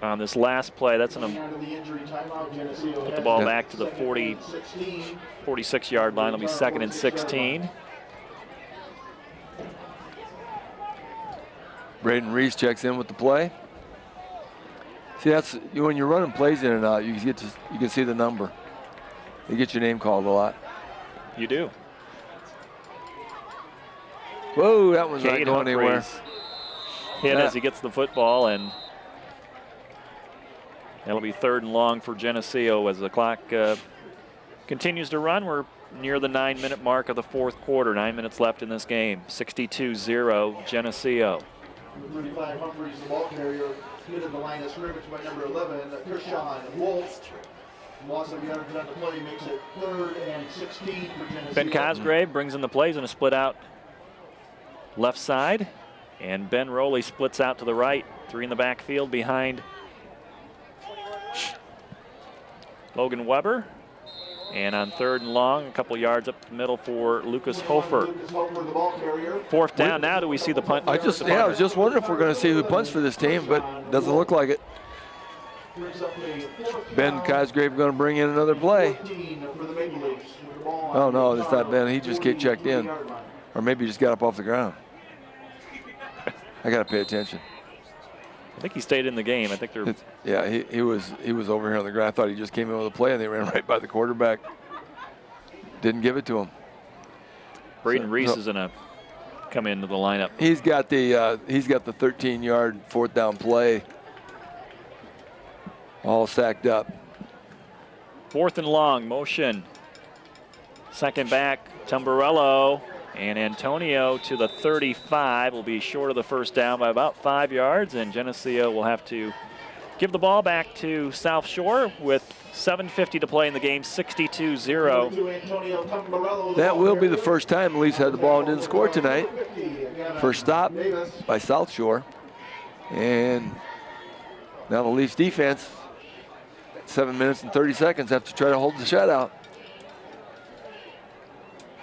on this last play. That's going to put the ball back to the 46-yard line. It'll be 2nd and 16. Braden Reese checks in with the play. See, that's when you're running plays in and out, you can see the number. You get your name called a lot. You do. Whoa, that one's not Cade going anywhere. Hit as he gets the football, and that'll be 3rd and long for Geneseo as the clock continues to run. We're near the 9-minute mark of the 4th quarter. 9 minutes left in this game. 62-0 Geneseo. 35 Humphreys, the ball carrier, hit at the line of scrimmage by number 11, Kershawn Wolf. Loss of yards on the play makes it 3rd and 16 for Geneseo. Ben Cosgrave brings in the plays in a split out left side, and Ben Rowley splits out to the right. 3 in the backfield behind Logan Weber. And on 3rd and long, a couple yards up the middle for Lucas Hofer. 4th down. Now do we see the punt? I was just wondering if we're going to see who punts for this team, but doesn't look like it. Ben Cosgrave going to bring in another play. Oh no, it's not Ben. He just get checked in, or maybe he just got up off the ground. I got to pay attention. I think he stayed in the game. I think they're. Yeah, he was over here on the ground. I thought he just came in with a play, and they ran right by the quarterback. Didn't give it to him. Braden Reese is gonna come into the lineup. He's got the 13-yard 4th down play all sacked up. 4th and long, motion. 2nd back, Tumbarello. And Antonio to the 35 will be short of the 1st down by about 5 yards, and Geneseo will have to give the ball back to South Shore with 7:50 to play in the game, 62-0. That will be the first time the Leafs had the ball and didn't score tonight. First stop by South Shore. And now the Leafs defense, 7 minutes and 30 seconds, have to try to hold the shutout.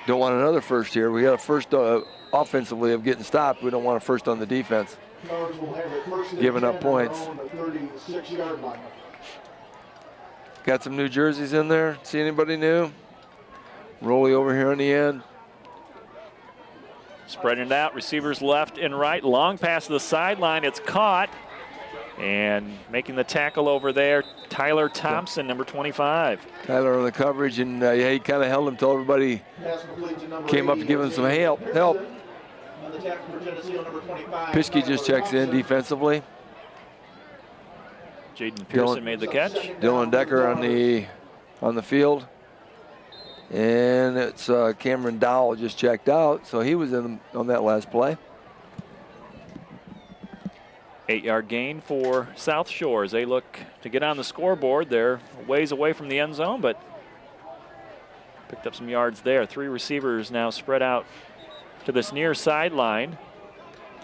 Don't want another first here. We got a first offensively of getting stopped. We don't want to first on the defense. Cards will have it first and Giving up 10 on their points. own 36-yard line. Got some new jerseys in there. See anybody new? Rolly over here on the end. Spreading it out, receivers left and right. Long pass to the sideline. It's caught. And making the tackle over there, Tyler Thompson, number 25. Tyler on the coverage, and yeah, he kind of held him till everybody came up to give him some help. On the tackle for Geneseo, number 25. Pischke just checks in defensively. Jaden Pearson made the catch. Dylan Decker on the field. And it's Cameron Dowell just checked out, so he was on that last play. 8-yard gain for South Shore as they look to get on the scoreboard. They're a ways away from the end zone, but picked up some yards there. 3 receivers now spread out to this near sideline.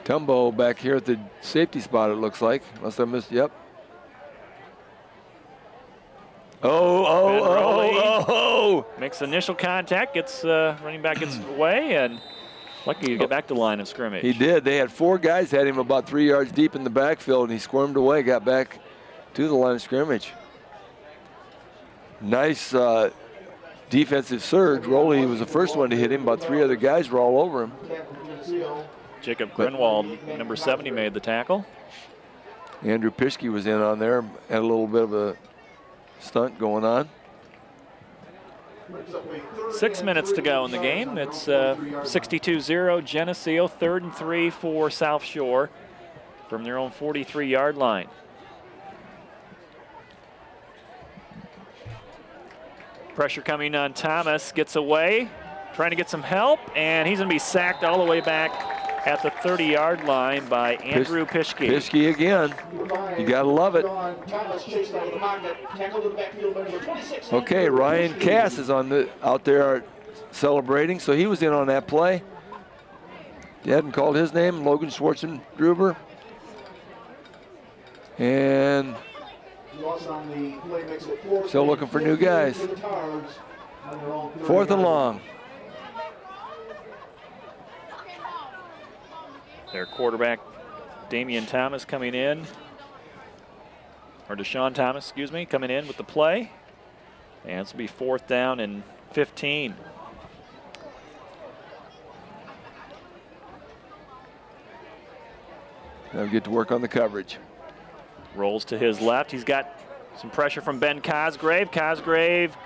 Tumbo back here at the safety spot, it looks like. Unless I missed, yep. Oh. Makes initial contact, gets running back gets away, and lucky to get back to the line of scrimmage. He did. They had 4 guys, had him about 3 yards deep in the backfield, and he squirmed away, got back to the line of scrimmage. Nice defensive surge. Roley was the first one to hit him. About 3 other guys were all over him. Jacob Grinwald, number 70, made the tackle. Andrew Pischke was in on there, had a little bit of a stunt going on. 6 minutes to go in the game. It's 62-0 Geneseo, 3rd and 3 for South Shore from their own 43-yard line. Pressure coming on Thomas, gets away, trying to get some help, and he's going to be sacked all the way back at the 30-yard line by Andrew Pischke. Pischke again. You got to love it. Okay, Ryan Cass is out there celebrating, so he was in on that play. You hadn't called his name, Logan Schwartzengruber. And still looking for new guys. 4th and long. Their quarterback, Damian Thomas, coming in. Or Deshaun Thomas, excuse me, coming in with the play. And this will be 4th down and 15. Now we get to work on the coverage. Rolls to his left. He's got some pressure from Ben Cosgrave. Cosgrave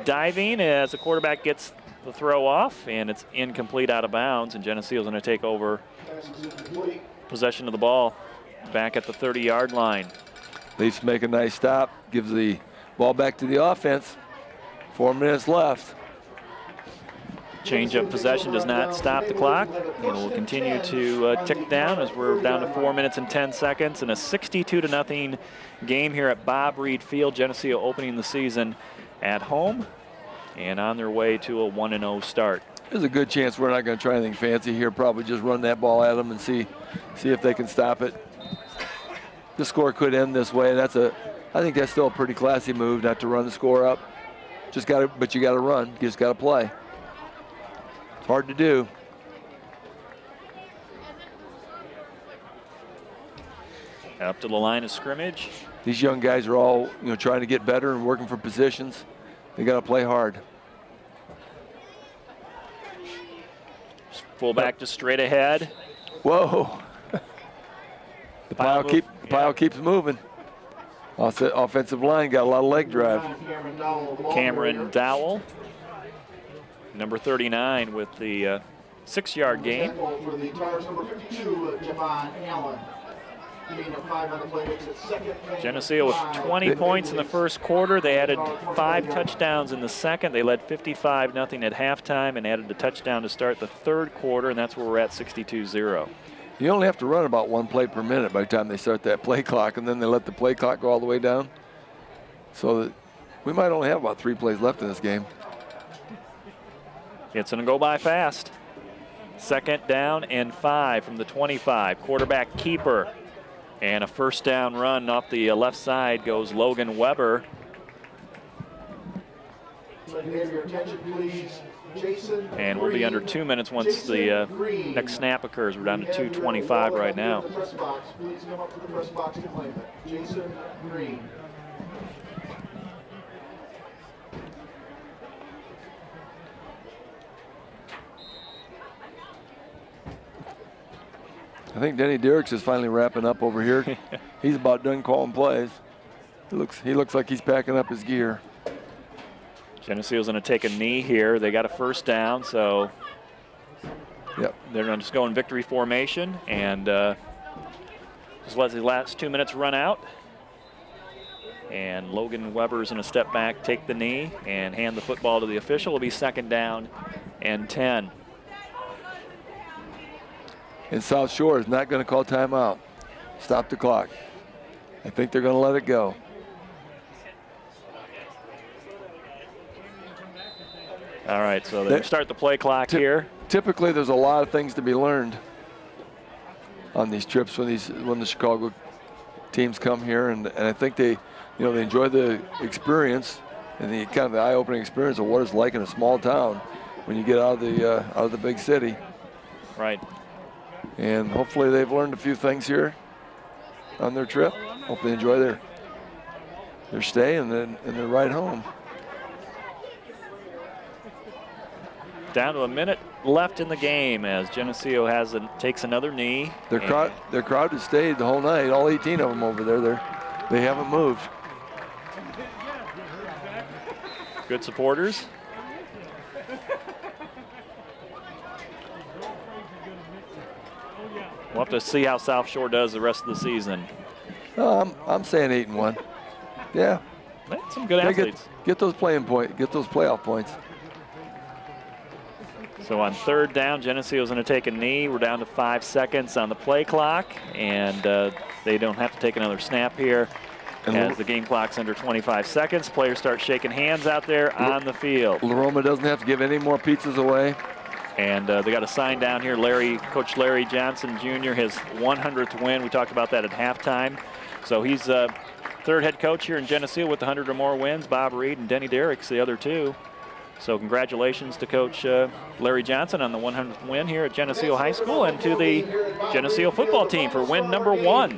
diving as the quarterback gets the throw off, and it's incomplete, out of bounds, and Geneseo's going to take over possession of the ball back at the 30-yard line. Leafs make a nice stop, gives the ball back to the offense. 4 minutes left. Change of possession does not stop the clock. It will continue to tick down as we're down to 4 minutes and 10 seconds in a 62-0 game here at Bob Reed Field. Geneseo opening the season at home and on their way to a 1-0 start. There's a good chance we're not going to try anything fancy here. Probably just run that ball at them and see if they can stop it. The score could end this way, and I think that's still a pretty classy move, not to run the score up. But you got to run. You just got to play. It's hard to do. Up to the line of scrimmage. These young guys are all, trying to get better and working for positions. They got to play hard. Fullback just straight ahead. Whoa. The pile keeps moving. Offensive line got a lot of leg drive. Cameron Dowell, number 39, with the 6-yard gain. For the Tars, number 52, Javon Allen. Geneseo with 20 points in the first quarter. They added 5 touchdowns in the second. They led 55-0 at halftime and added a touchdown to start the third quarter, and that's where we're at 62-0. You only have to run about 1 play per minute by the time they start that play clock, and then they let the play clock go all the way down. So that we might only have about 3 plays left in this game. It's going to go by fast. 2nd down and 5 from the 25. Quarterback keeper. And a 1st down run off the left side goes Logan Weber. Have your attention, please. And we'll be under 2 minutes once the next snap occurs. We're down to 2:25 right now. Please come up to the press box to claim it. Jason Green. I think Denny Derricks is finally wrapping up over here. He's about done calling plays. He looks like he's packing up his gear. Geneseo's going to take a knee here. They got a first down, so yep. They're going to just go in victory formation and just let the last 2 minutes run out. And Logan Weber's going to step back, take the knee, and hand the football to the official. It'll be 2nd down and 10. And South Shore is not going to call timeout. Stop the clock. I think they're going to let it go. All right, so they start the play clock here. Typically, there's a lot of things to be learned on these trips when the Chicago teams come here, and I think they enjoy the experience and the kind of the eye-opening experience of what it's like in a small town when you get out of the big city. Right. And hopefully they've learned a few things here on their trip. Hope they enjoy their stay and their ride home. Down to a minute left in the game as Geneseo takes another knee. Their crowd has stayed the whole night. All 18 of them over there. They haven't moved. Good supporters. We'll have to see how South Shore does the rest of the season. I'm saying 8-1. Yeah. That's some good athletes. Get those playoff points. So on 3rd down, Geneseo's going to take a knee. We're down to 5 seconds on the play clock, and they don't have to take another snap here as the game clock's under 25 seconds. Players start shaking hands out there on the field. Laroma doesn't have to give any more pizzas away. And they got a sign down here. Coach Larry Johnson Jr., his 100th win. We talked about that at halftime. So he's 3rd head coach here in Geneseo with 100 or more wins. Bob Reed and Denny Derricks, the other 2. So congratulations to Coach Larry Johnson on the 100th win here at Geneseo High School, and to the Geneseo football team for win number 1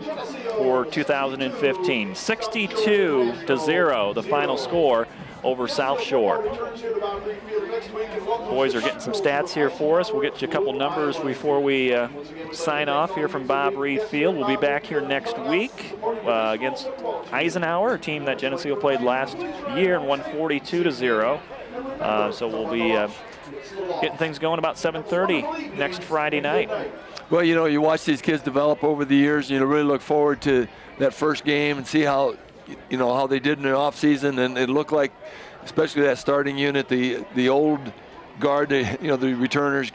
for 2015. 62-0, the final score over South Shore. Boys are getting some stats here for us. We'll get you a couple numbers before we sign off here from Bob Reed Field. We'll be back here next week against Eisenhower, a team that Geneseo played last year and won 42-0. So we'll be getting things going about 7:30 next Friday night. Well, you watch these kids develop over the years. Really look forward to that first game and see how they did in the off season. And it looked like, especially that starting unit, the old guard, the returners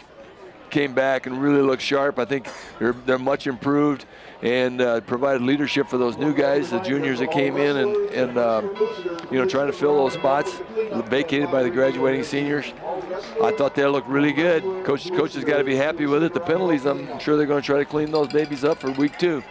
came back and really looked sharp. I think they're much improved and provided leadership for those new guys, the juniors that came in and trying to fill those spots vacated by the graduating seniors. I thought they looked really good. Coach has got to be happy with it. The penalties, I'm sure they're going to try to clean those babies up for week 2.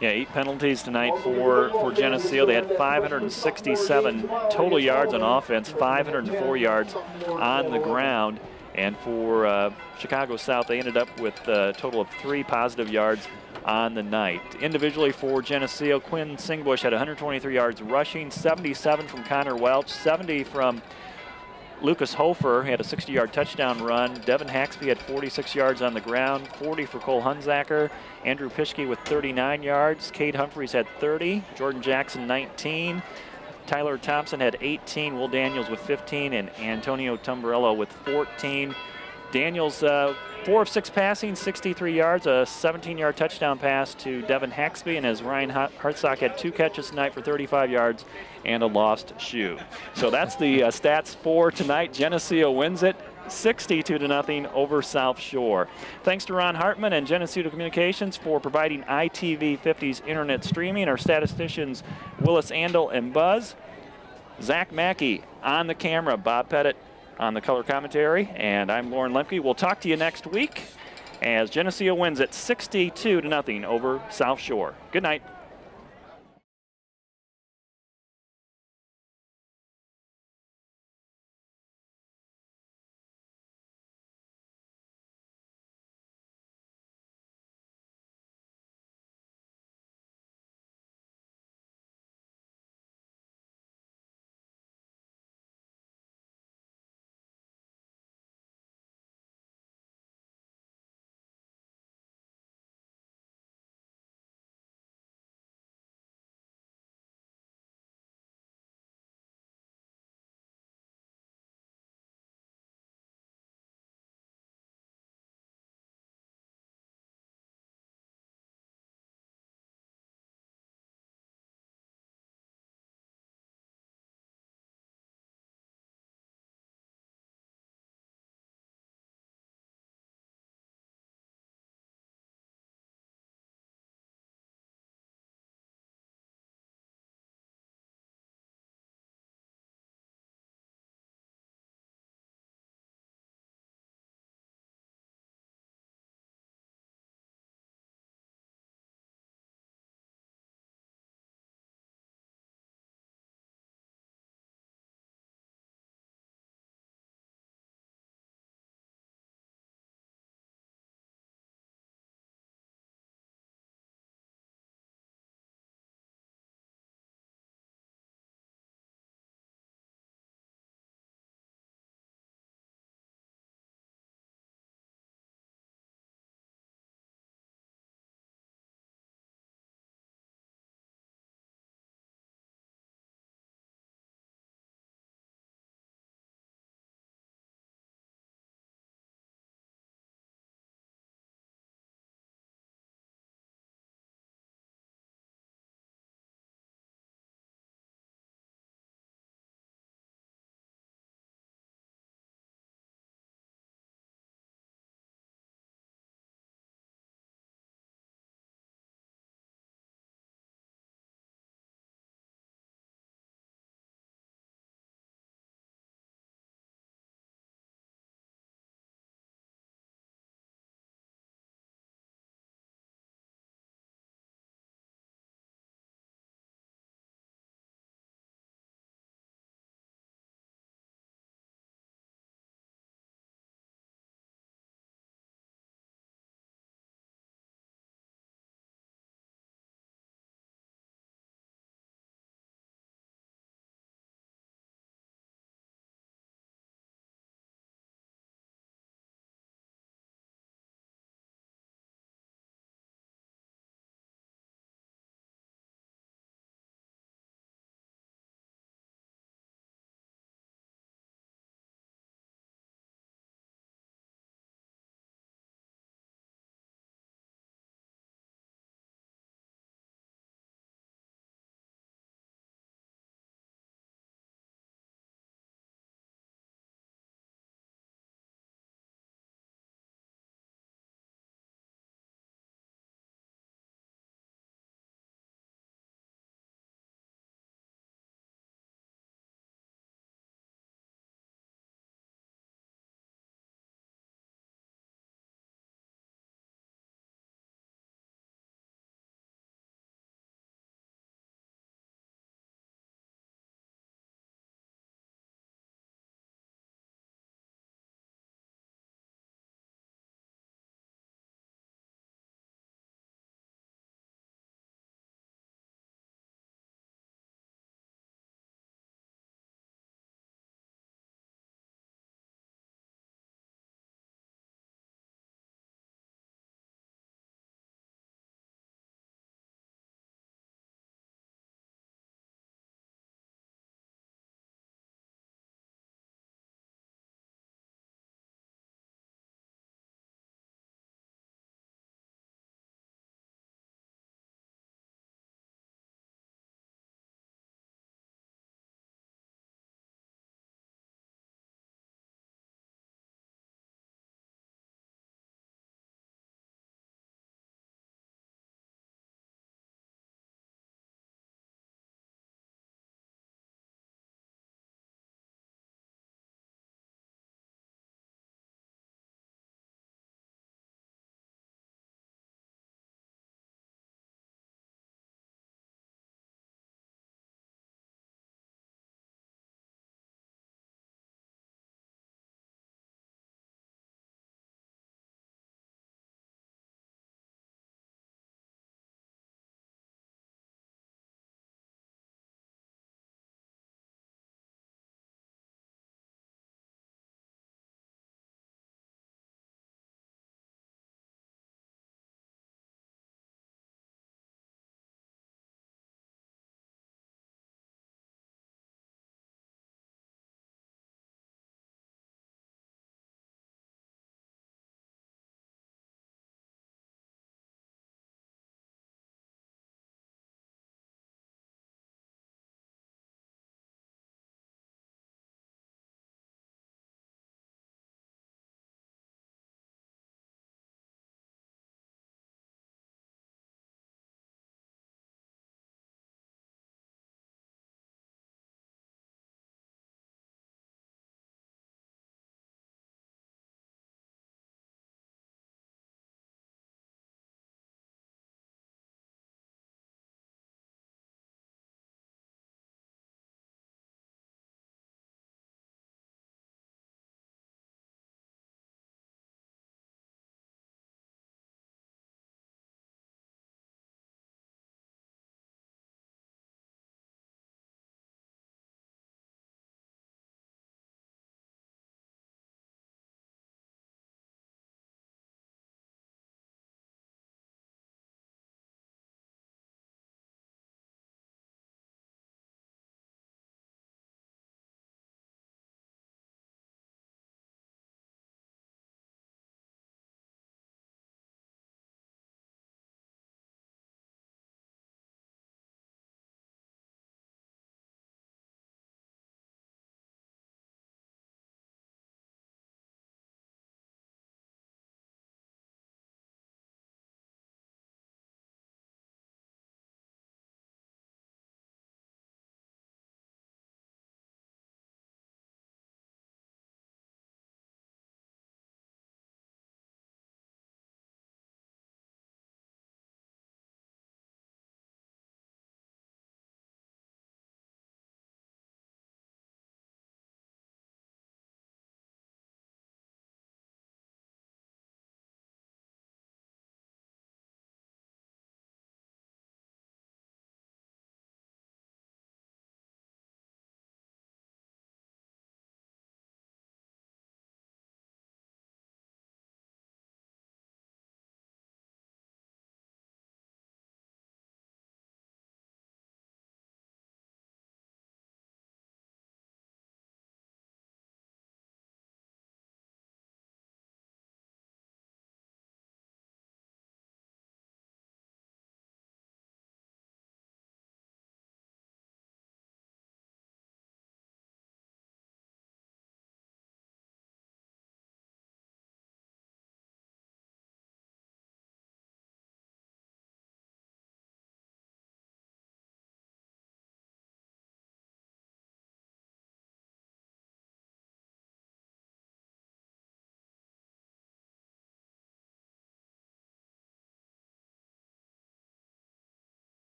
Yeah, 8 penalties tonight for Geneseo. They had 567 total yards on offense, 504 yards on the ground. And for Chicago South, they ended up with a total of 3 positive yards on the night. Individually for Geneseo, Quinn Singbush had 123 yards rushing, 77 from Connor Welch, 70 from Lucas Hofer. He had a 60-yard touchdown run. Devin Haxby had 46 yards on the ground, 40 for Cole Hunzacker. Andrew Pischke with 39 yards. Cade Humphreys had 30. Jordan Jackson 19. Tyler Thompson had 18. Will Daniels with 15. And Antonio Tumbarello with 14. Daniels 4 of 6 passing, 63 yards, a 17-yard touchdown pass to Devin Haxby, and as Ryan Hartsock had 2 catches tonight for 35 yards and a lost shoe. So that's the stats for tonight. Geneseo wins it 62-0 over South Shore. Thanks to Ron Hartman and Geneseo Communications for providing ITV 50's internet streaming. Our statisticians Willis Andel and Buzz. Zach Mackey on the camera, Bob Pettit on the color commentary, and I'm Lauren Lemke. We'll talk to you next week as Geneseo wins it 62-0 over South Shore. Good night.